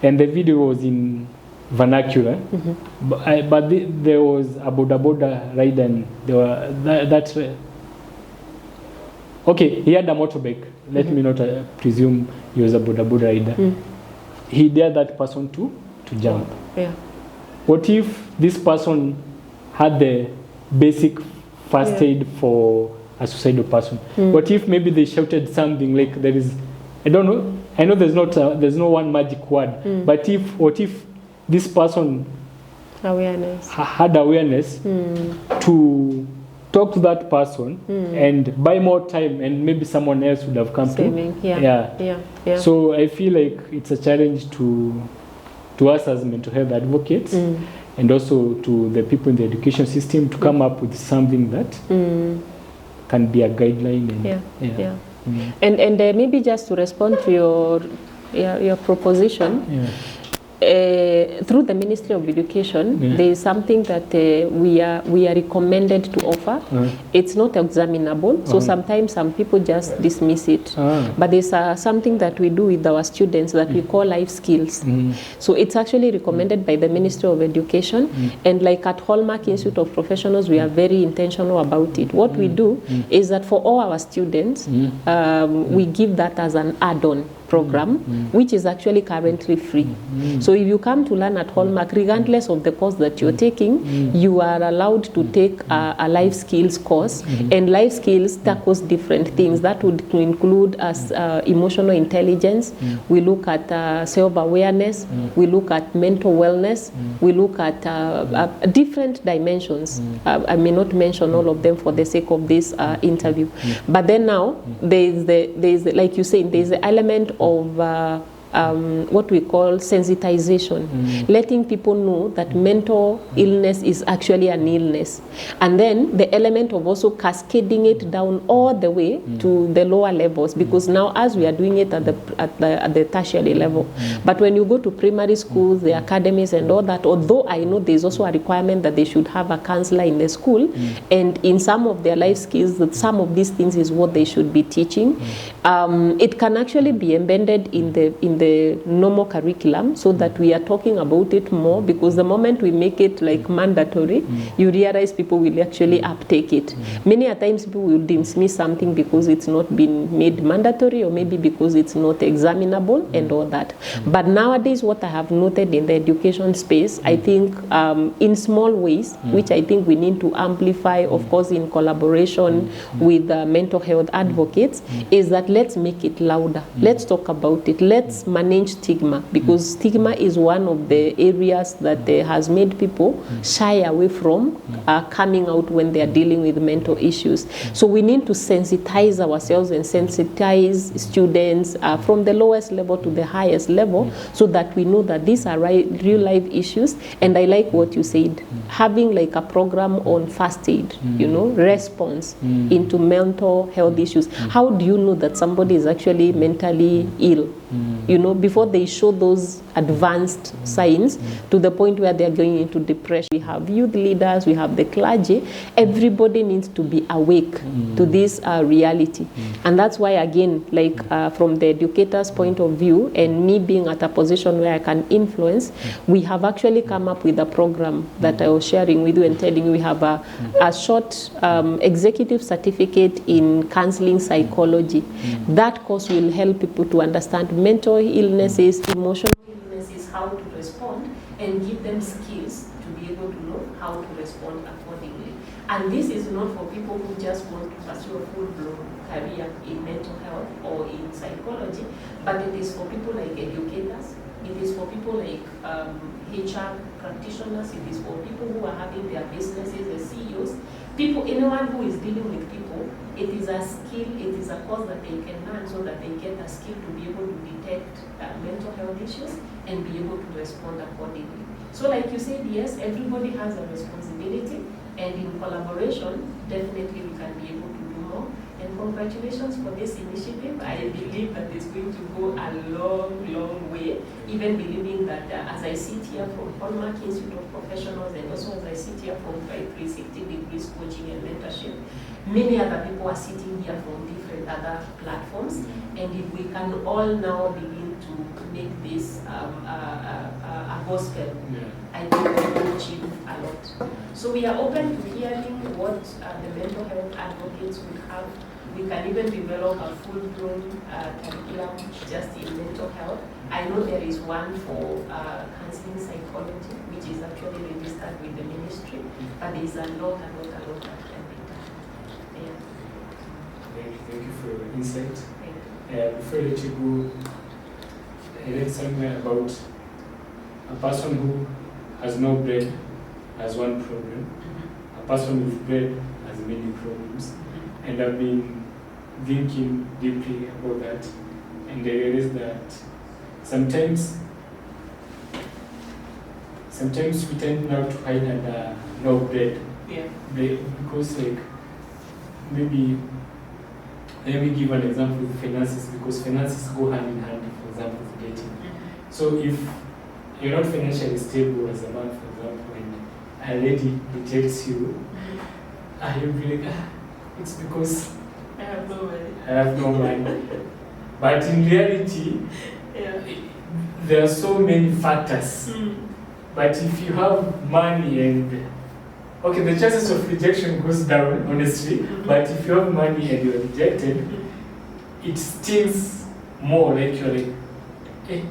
And the video was in vernacular. But there was a boda ride, and there were okay, he had a motorbike. Let me not presume he was a boda rider. He dared that person to jump. Yeah. What if this person had the basic first aid for a suicidal person? What if maybe they shouted something like there is, I don't know. I know there's no one magic word. But what if this person had awareness to talk to that person and buy more time, and maybe someone else would have come to. So I feel like it's a challenge to us as mental health advocates, and also to the people in the education system to come up with something that can be a guideline. And maybe just to respond to your proposition, through the Ministry of Education, there is something that we are recommended to offer. It's not examinable, so sometimes some people just dismiss it. But there's something that we do with our students that we call life skills. So it's actually recommended by the Ministry of Education, and like at Hallmark Institute of Professionals, we are very intentional about it. What we do is that for all our students, we give that as an add-on program, which is actually currently free. So if you come to learn at Hallmark, regardless of the course that you're taking, you are allowed to take a life skills course, and life skills tackles different things. That would include emotional intelligence. We look at self-awareness. We look at mental wellness. We look at different dimensions. I may not mention all of them for the sake of this interview. But then now, there's like you said, there's the element of what we call sensitization, letting people know that mental illness is actually an illness, and then the element of also cascading it down all the way to the lower levels, because now as we are doing it at the tertiary level, but when you go to primary schools, the academies and all that, although I know there's also a requirement that they should have a counselor in the school, and in some of their life skills, that some of these things is what they should be teaching. It can actually be embedded in the normal curriculum, so that we are talking about it more, because the moment we make it like mandatory, you realize people will actually uptake it. Many a times people will dismiss something because it's not been made mandatory, or maybe because it's not examinable and all that. But nowadays, what I have noted in the education space, I think in small ways, which I think we need to amplify, of course, in collaboration with mental health advocates, is that let's make it louder. Let's talk about it. Let's manage stigma, because stigma is one of the areas that has made people shy away from coming out when they are dealing with mental issues. So we need to sensitize ourselves and sensitize students from the lowest level to the highest level, so that we know that these are real life issues. And I like what you said, having like a program on first aid, response into mental health issues. How do you know that somebody is actually mentally ill? Before they show those advanced signs to the point where they're going into depression. We have youth leaders, we have the clergy. Everybody needs to be awake to this reality. And that's why, again, like from the educator's point of view, and me being at a position where I can influence, we have actually come up with a program that I was sharing with you and telling you. We have a short executive certificate in counseling psychology. That course will help people to understand mental illnesses, emotional illnesses, how to respond, and give them skills to be able to know how to respond accordingly. And this is not for people who just want to pursue a full-blown career in mental health or in psychology, but it is for people like educators, it is for people like HR practitioners, it is for people who are having their businesses as CEOs, anyone who is dealing with people. It is a skill, it is a course that they can learn, so that they get a skill to be able to detect mental health issues and be able to respond accordingly. So like you said, yes, everybody has a responsibility, and in collaboration, definitely we can be able to do more. And congratulations for this initiative. I believe that it's going to go a long, long way, even believing that as I sit here from Hallmark Institute of Professionals, and also as I sit here from 360 Degrees Coaching and Mentorship, many other people are sitting here from different other platforms, and if we can all now begin to make this a gospel, I think we will achieve a lot. So we are open to hearing what the mental health advocates will have. We can even develop a full-blown curriculum just in mental health. I know there is one for counseling psychology, which is actually registered with the ministry, but there is a lot that can be done. Yeah. Thank you for your insight. Before I let you go, I read somewhere about a person who has no bread has one problem. A person with bread has many problems. And I've been thinking deeply about that, and I realized that sometimes we tend now to hide under no bread. Yeah. Because maybe, let me give an example with finances, because finances go hand in hand, for example, with dating. So if you're not financially stable as a man, for example, and a lady rejects you, you'll be like, it's because I have no money. I have no money. But in reality, there are so many factors. But if you have money and the chances of rejection goes down, honestly. But if you have money and you're rejected, it stings more. Like you're like,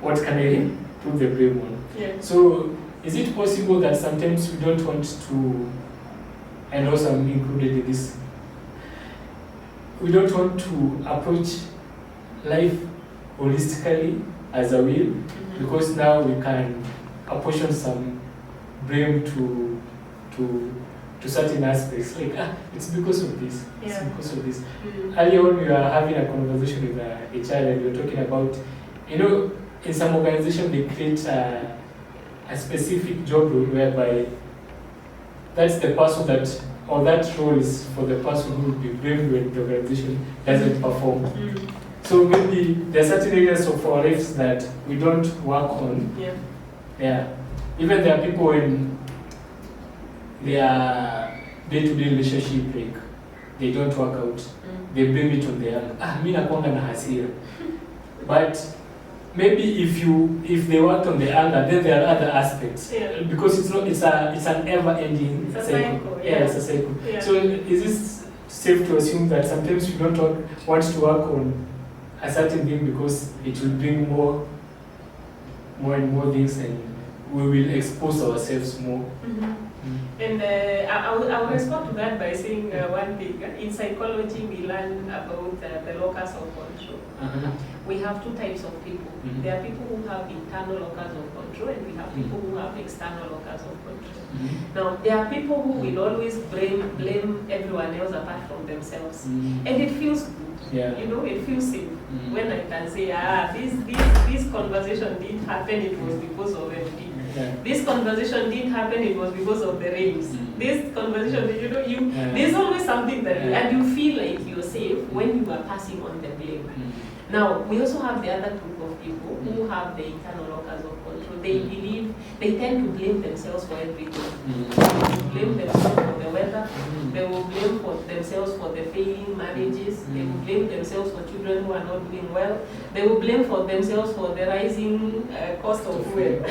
what can I put the blame on? Yeah. So is it possible that sometimes we don't want to, and also I'm included in this, we don't want to approach life holistically as a will, because now we can apportion some blame to certain aspects, like it's because of this, it's because of this. Earlier on we were having a conversation with a child, and we were talking about, in some organization they create a specific job role whereby that's the person that, or that role is for the person who will be blamed when the organization doesn't perform. So maybe there are certain areas of our lives that we don't work on. Even there are people in their day-to-day relationship, like they don't work out. They blame it on the other. Mi nakuanga na hasira. But maybe if they worked on the anger, then there are other aspects. Because it's an ever-ending cycle. It's a cycle. So is it safe to assume that sometimes we don't want to work on a certain thing because it will bring more and more things, and we will expose ourselves more? And I will respond to that by saying one thing. In psychology, we learn about the locus of control. We have two types of people. There are people who have internal locus of control, and we have people who have external locus of control. Now, there are people who will always blame everyone else apart from themselves. And it feels good. It feels safe. When I can say, this conversation didn't happen, it was because of empty. This conversation didn't happen, it was because of the rains. This conversation, there's always something that and you feel like you're safe when you are passing on the blame. Now, we also have the other group of people who have the internal locus of control. They tend to blame themselves for everything. They will blame themselves for the weather. They will blame themselves for the failing marriages. They will blame themselves for children who are not doing well. They will blame themselves for the rising cost of fuel.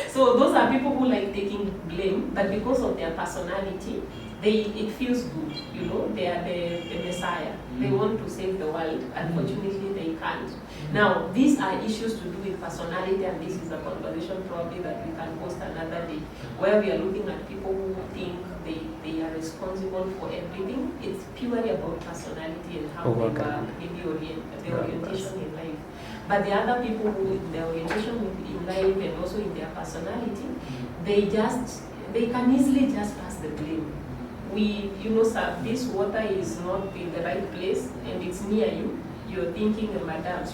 So those are people who like taking blame, but because of their personality, it feels good, they are the Messiah. They want to save the world. Unfortunately, they can't. Now, these are issues to do with personality, and this is a conversation probably that we can host another day, where we are looking at people who think they are responsible for everything. It's purely about personality and how they are maybe their orientation in life. But the other people who, in their orientation in life and also in their personality, they can easily just pass the blame. Sir, this water is not in the right place and it's near you. You're thinking, madam,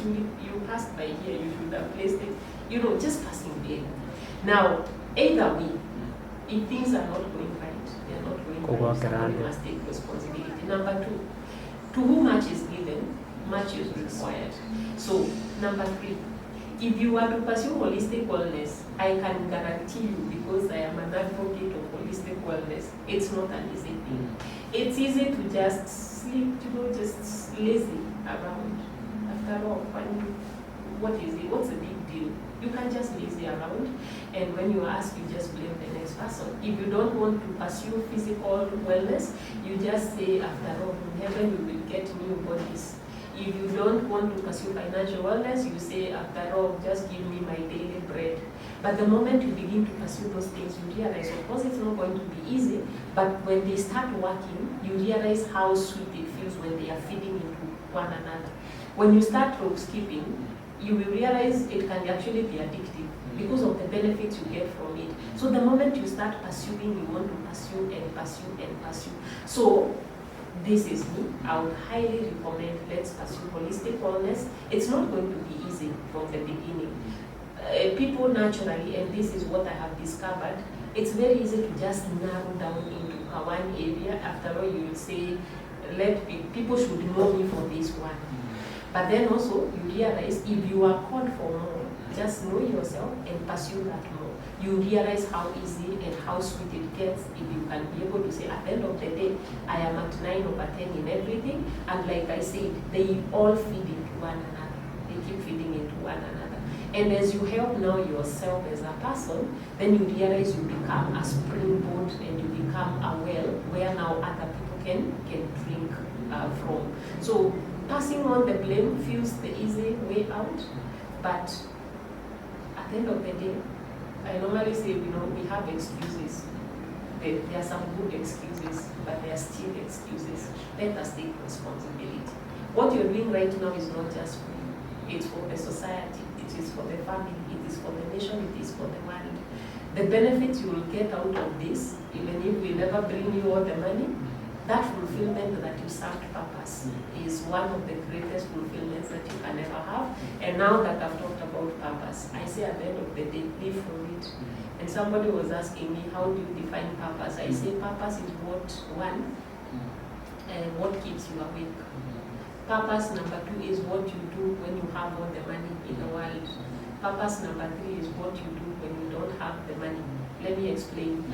you passed by here, you should have placed it. Just passing blame. Now, either way, if things are not going right, they are not going right, somebody must take responsibility. Number two, to whom much is given, much is required. So, number three, if you are to pursue holistic wellness, I can guarantee you, because I am an advocate of holistic wellness, it's not an easy thing. It's easy to just sleep, just lazy around. After all, what is it? What's the big deal? You can just lazy around, and when you ask, you just blame the next person. If you don't want to pursue physical wellness, you just say, after all, in heaven you will get new bodies. If you don't want to pursue financial wellness, you say, after all, just give me my daily bread. But the moment you begin to pursue those things, you realize, of course, it's not going to be easy, but when they start working, you realize how sweet it feels when they are feeding into one another. When you start rope skipping, you will realize it can actually be addictive because of the benefits you get from it. So the moment you start pursuing, you want to pursue and pursue and pursue. So this is me. I would highly recommend, let's pursue holistic wellness. It's not going to be easy from the beginning. People naturally, and this is what I have discovered, it's very easy to just narrow down into one area. After all, you will say, people should know me for this one. But then also, you realize if you are called for more, just know yourself and pursue that more. You realize how easy and how sweet it gets if you can be able to say, at the end of the day, I am at 9/10 in everything. And like I said, they all feed into one another. They keep feeding into one another. And as you help now yourself as a person, then you realize you become a springboard and you become a well where now other people can drink from. So passing on the blame feels the easy way out, but at the end of the day, I normally say, we have excuses. There are some good excuses, but there are still excuses. Let us take responsibility. What you're doing right now is not just for you. It's for the society. It is for the family. It is for the nation. It is for the world. The benefits you will get out of this, even if we never bring you all the money, that fulfillment that you served purpose is one of the greatest fulfillments that you can ever have. And now that I've talked about purpose, I say at the end of the day, live for it. And somebody was asking me, how do you define purpose? I say purpose is what keeps you awake. Purpose number 2 is what you do when you have all the money in the world. Purpose number 3 is what you do when you don't have the money. Let me explain.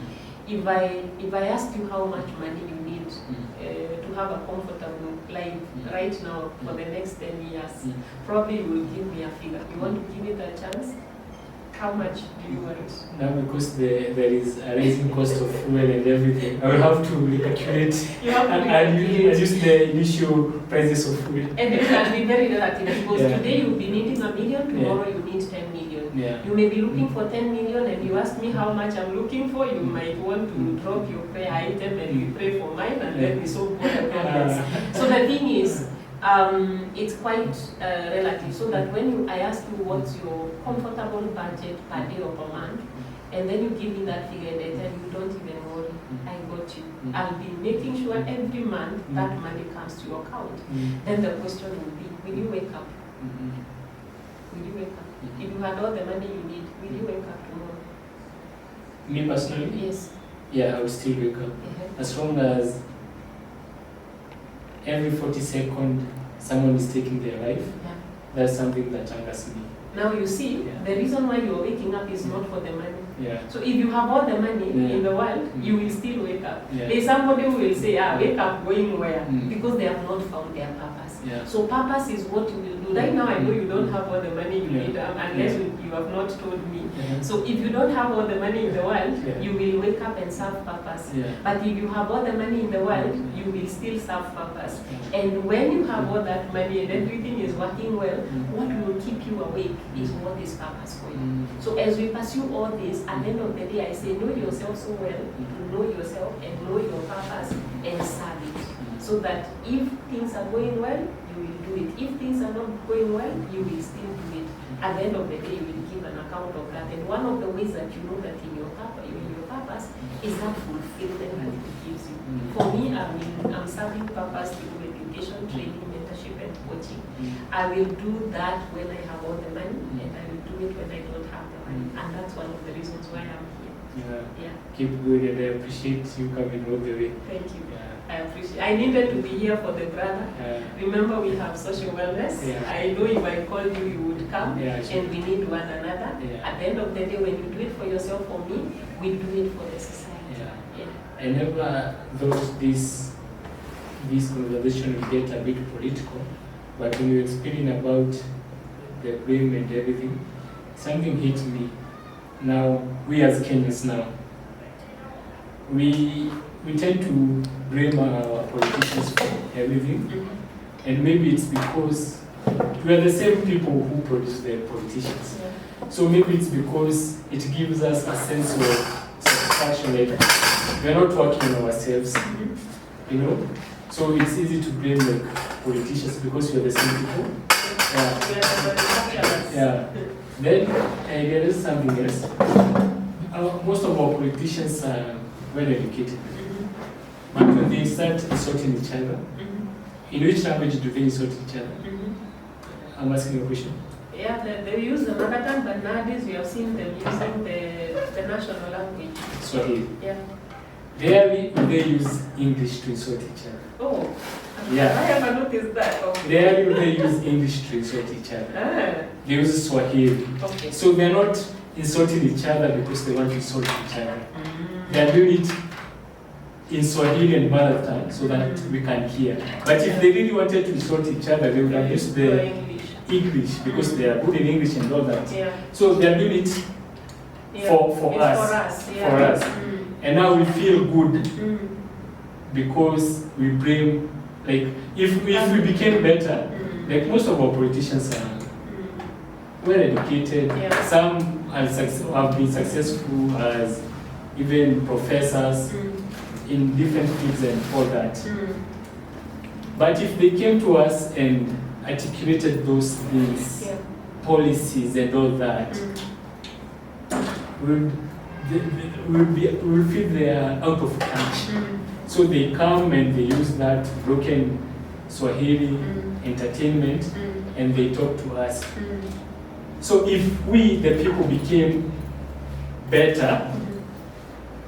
If I ask you how much money you need to have a comfortable life right now for the next 10 years, probably you will give me a figure. You want to give it a chance? How much do you want? Now, because there is a rising cost of fuel and everything, I will have to recalculate and use the initial prices of fuel. And it can be very relative because today you'll be needing $1 million, tomorrow you need 10 million. Yeah. You may be looking for 10 million and you ask me how much I'm looking for, you might want to drop your prayer item and you pray for mine and let me solve all the problems. So the thing is, it's quite relative, so that when I ask you what's your comfortable budget per day or per month, and then you give me that figure and I tell you, don't even worry, I got you. I'll be making sure every month that money comes to your account. Then the question will be, will you wake up? Will you wake up? If you had all the money you need, will you wake up tomorrow? Me personally? Yes. Yeah, I will still wake up. As long as every 40 seconds someone is taking their life, that's something that angers me. Now you see, the reason why you're waking up is not for the money. Yeah. So if you have all the money in the world, you will still wake up. There's somebody who will say, wake up, going where? Because they have not found their purpose. So purpose is what you will do. Right now I know you don't have all the money you need unless you have not told me. So if you don't have all the money in the world, you will wake up and serve purpose. But if you have all the money in the world, you will still serve purpose. And when you have all that money and everything is working well, what will keep you awake is what is purpose for you. So as we pursue all this, at the end of the day, I say know yourself so well, to know yourself and know your purpose and serve it. So that if things are going well, you will do it. If things are not going well, you will still do it. At the end of the day, you will give an account of that. And one of the ways that you know that in your purpose is that fulfillment that it gives you. For me, I'm serving purpose through education, training, mentorship, and coaching. I will do that when I have all the money, and I will do it when I don't have the money. And that's one of the reasons why I'm here. Yeah. Keep good, and I appreciate you coming all the way. Thank you. Yeah. I appreciate. I needed to be here for the brother. Remember, we have social wellness. Yeah. I know if I called you, you would come, sure. and we need one another. Yeah. At the end of the day, when you do it for yourself, for me, we do it for the society. Yeah. I never thought this conversation would get a bit political, but when you were speaking about the blame and everything, something hit me. Now, we as Kenyans now, we tend to blame our politicians for everything, and maybe it's because we are the same people who produce the politicians. Yeah. So maybe it's because it gives us a sense of satisfaction, like we are not working on ourselves, you know. So it's easy to blame like politicians because we are the same people. Yeah. Then there is something else. Most of our politicians are well educated. But when they start insulting each other, in which language do they insult each other? I'm asking a question. Yeah, they use the mother tongue, but nowadays we have seen them using the national language. Swahili. Yeah. Rarely do they use English to insult each other. Oh. Yeah. I haven't noticed that. Okay. Rarely do they use English to insult each other. They use Swahili. Okay. So they're not insulting each other because they want to insult each other. They're doing it in Swahili and mother tongue so that we can hear. But if they really wanted to insult each other, they would have used the English because they are good in English and all that. Yeah. So they're doing it for us. Yeah. For us. And now we feel good because we blame, like, if we became better, like most of our politicians are well educated. Yeah. Some have been successful as even professors in different fields and all that. But if they came to us and articulated those things, policies and all that, we'll feel they are out of touch. So they come and they use that broken Swahili entertainment and they talk to us. So if we, the people, became better,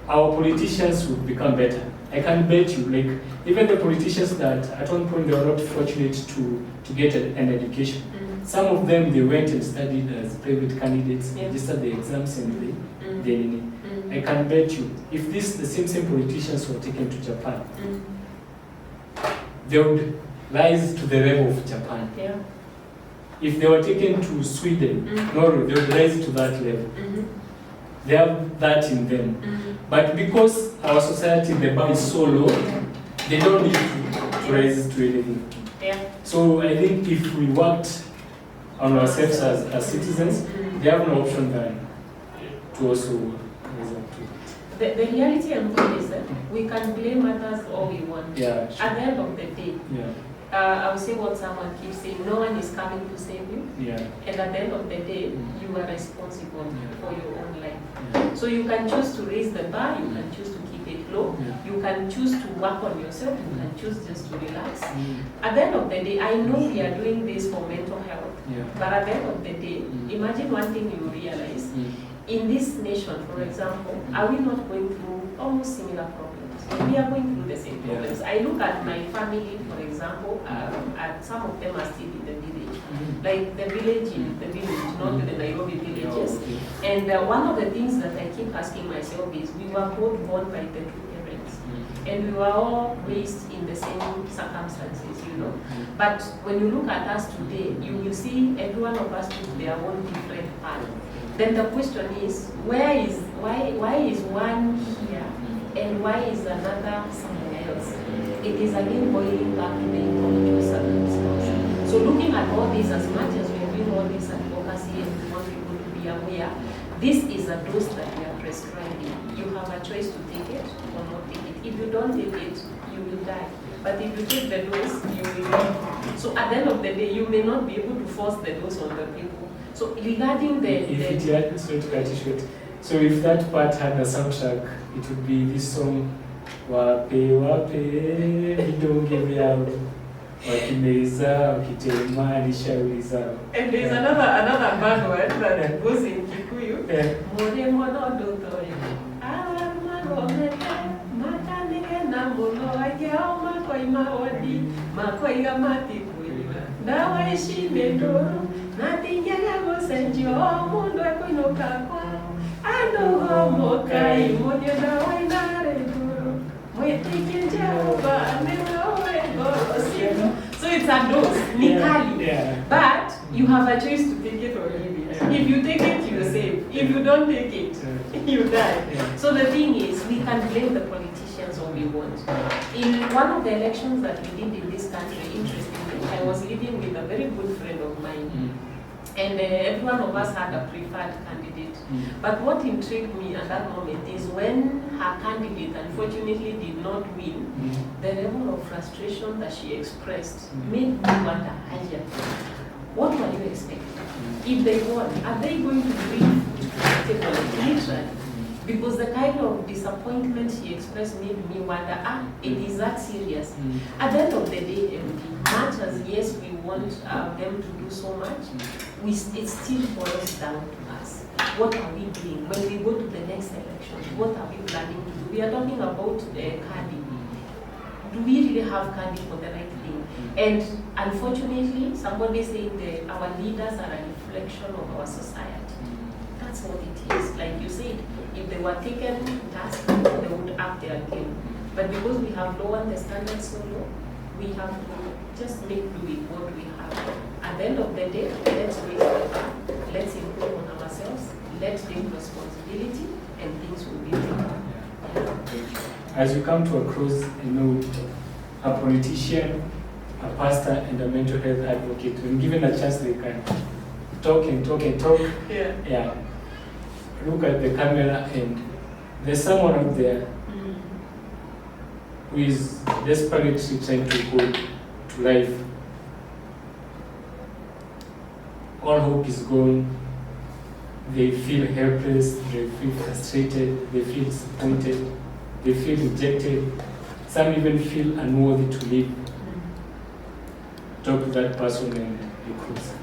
our politicians would become better. I can bet you, like, even the politicians that at one point they were not fortunate to get an education, some of them, they went and studied as private candidates, registered the exams and I can bet you, if the same politicians were taken to Japan, they would rise to the level of Japan. Yeah. If they were taken to Sweden, Norway, they would rise to that level. They have that in them. But because our society, the bar is so low, they don't need to rise to anything. Yeah. So I think if we worked on ourselves as citizens, they have no option than to also rise up to it. The reality and point is that we can blame others all we want. Yeah, sure. At the end of the day, I will say what someone keeps saying, no one is coming to save you. Yeah. And at the end of the day, you are responsible for your own life. Yeah. So you can choose to raise the bar, you can choose to keep it low, you can choose to work on yourself, you can choose just to relax. At the end of the day, I know we are doing this for mental health, but at the end of the day, imagine one thing you realize, in this nation, for example, are we not going through almost similar problems? We are going through the same problems. I look at my family, for example, and some of them are still in the village. Like the village, not the Nairobi villages. And one of the things that I keep asking myself is, we were both born by the two parents. And we were all raised in the same circumstances, you know. But when you look at us today, you will see every one of us took their own different path. Then the question is, why is one here and why is another somewhere else? It is again boiling back to the individual circumstance. So looking at all this, as much as we are doing all this advocacy and we want people to be aware, this is a dose that we are prescribing. You have a choice to take it or not take it. If you don't take it, you will die. But if you take the dose, you will live. So at the end of the day, you may not be able to force the dose on the people. So regarding so if that part had a soundtrack, it would be this song, Wape wape vidonge vyao wakimeza wakitema lishauri zao. And there's another bad word that goes in Kikuyu. More mono dotoyo. Agao makoi mawadi, makoi gamati kuiba. Dawa ishinde ndoro, natinyaga mosenjo, mundo ekuino kakwa. Ando homo kai, modio dawa inare ndoro. Mwetike Jehova, newe ngoro sino. So it's a dose, nikali. But you have a choice to take it or leave it. If you take it, you're safe. If you don't take it, you die. So the thing is, we can blame the politicians all we want. In one of the elections that we did in this country, interestingly, I was living with a very good friend of mine. And every one of us had a preferred candidate. But what intrigued me at that moment is when her candidate unfortunately did not win, the level of frustration that she expressed made me wonder, Aya, what were you expecting? If they won, are they going to bring food to the table? Literally. Because the kind of disappointment she expressed made me wonder, it is that serious. At the end of the day, much as yes, we want them to do so much, it still boils down to us. What are we doing? When we go to the next election, what are we planning to do? We are talking about candy. Do we really have candy for the right thing? And unfortunately, somebody saying that our leaders are a reflection of our society. That's what it is. Like you said, if they were taken task, they would up their game. But because we have lowered the standards so low, we have to just make do with what we have. At the end of the day, let's raise the bar, let's improve on ourselves, let's take responsibility, and things will be better. As we come to a close, a politician, a pastor, and a mental health advocate, when given a chance, they can talk and talk and talk. Yeah. Look at the camera, and there's someone out there who is desperately trying to go to life. All hope is gone. They feel helpless, they feel frustrated, they feel disappointed, they feel rejected. Some even feel unworthy to live. Talk to that person and you close.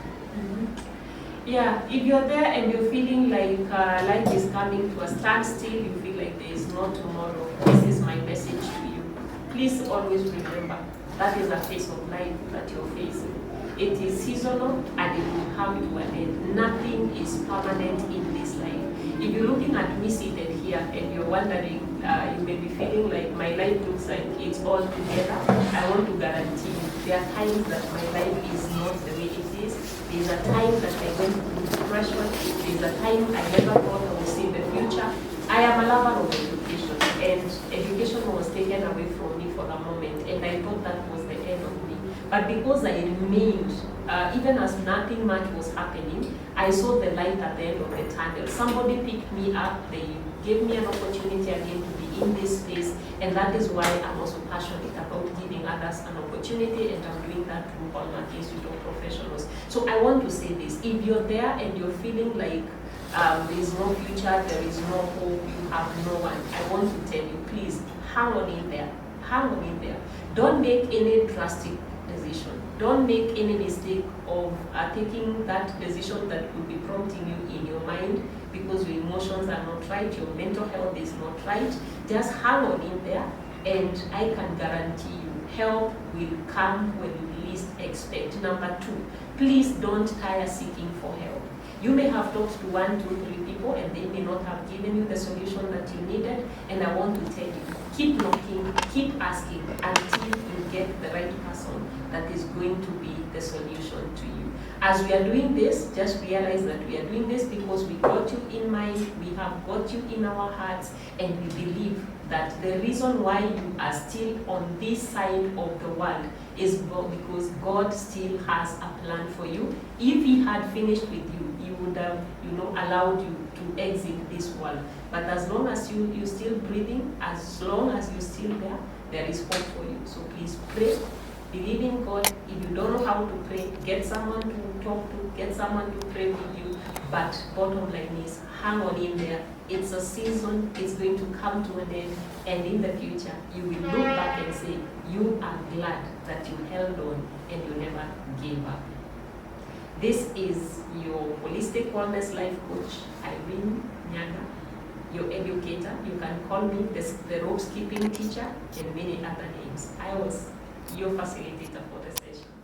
Yeah, if you're there and you're feeling like life is coming to a standstill, you feel like there is no tomorrow, this is my message to you. Please always remember, that is a phase of life that you're facing. It is seasonal and it will come to an end. Nothing is permanent in this life. If you're looking at me seated here and you're wondering, you may be feeling like my life looks like it's all together, I want to guarantee you, there are times that my life is not the way it is. There's a time that I went through depression. There's a time I never thought I would see the future. I am a lover of education, and education was taken away from me for a moment, and I thought that was the end of me. But because I remained, even as nothing much was happening, I saw the light at the end of the tunnel. Somebody picked me up, they gave me an opportunity again to be in this space, and that is why I'm also passionate about giving others an opportunity, and I'm doing that through Hallmark Institute of Professionals. So I want to say this, if you're there and you're feeling like there is no future, there is no hope, you have no one, I want to tell you, please, hang on in there, hang on in there. Don't make any drastic decision. Don't make any mistake of taking that decision that will be prompting you in your mind because your emotions are not right, your mental health is not right. Just hang on in there, and I can guarantee you help will come when you least expect. Number two, please don't tire seeking for help. You may have talked to 1, 2, 3 people and they may not have given you the solution that you needed, and I want to tell you, keep knocking, keep asking until you get the right person that is going to be the solution to you. As we are doing this, just realize that we are doing this because we got you in mind, we have got you in our hearts, and we believe that the reason why you are still on this side of the world is because God still has a plan for you. If He had finished with you, He would have, allowed you to exit this world. But as long as you're still breathing, as long as you're still there is hope for you. So please pray, believe in God. If you don't know how to pray, get someone to talk to, get someone to pray with you. But bottom line is, hang on in there. It's a season, it's going to come to an end, and in the future, you will look back and say, you are glad that you held on and you never gave up. This is your Holistic Wellness Life Coach, Irene Nyaga. your educator. You can call me the ropes keeping teacher and many other names. I was your facilitator for the session.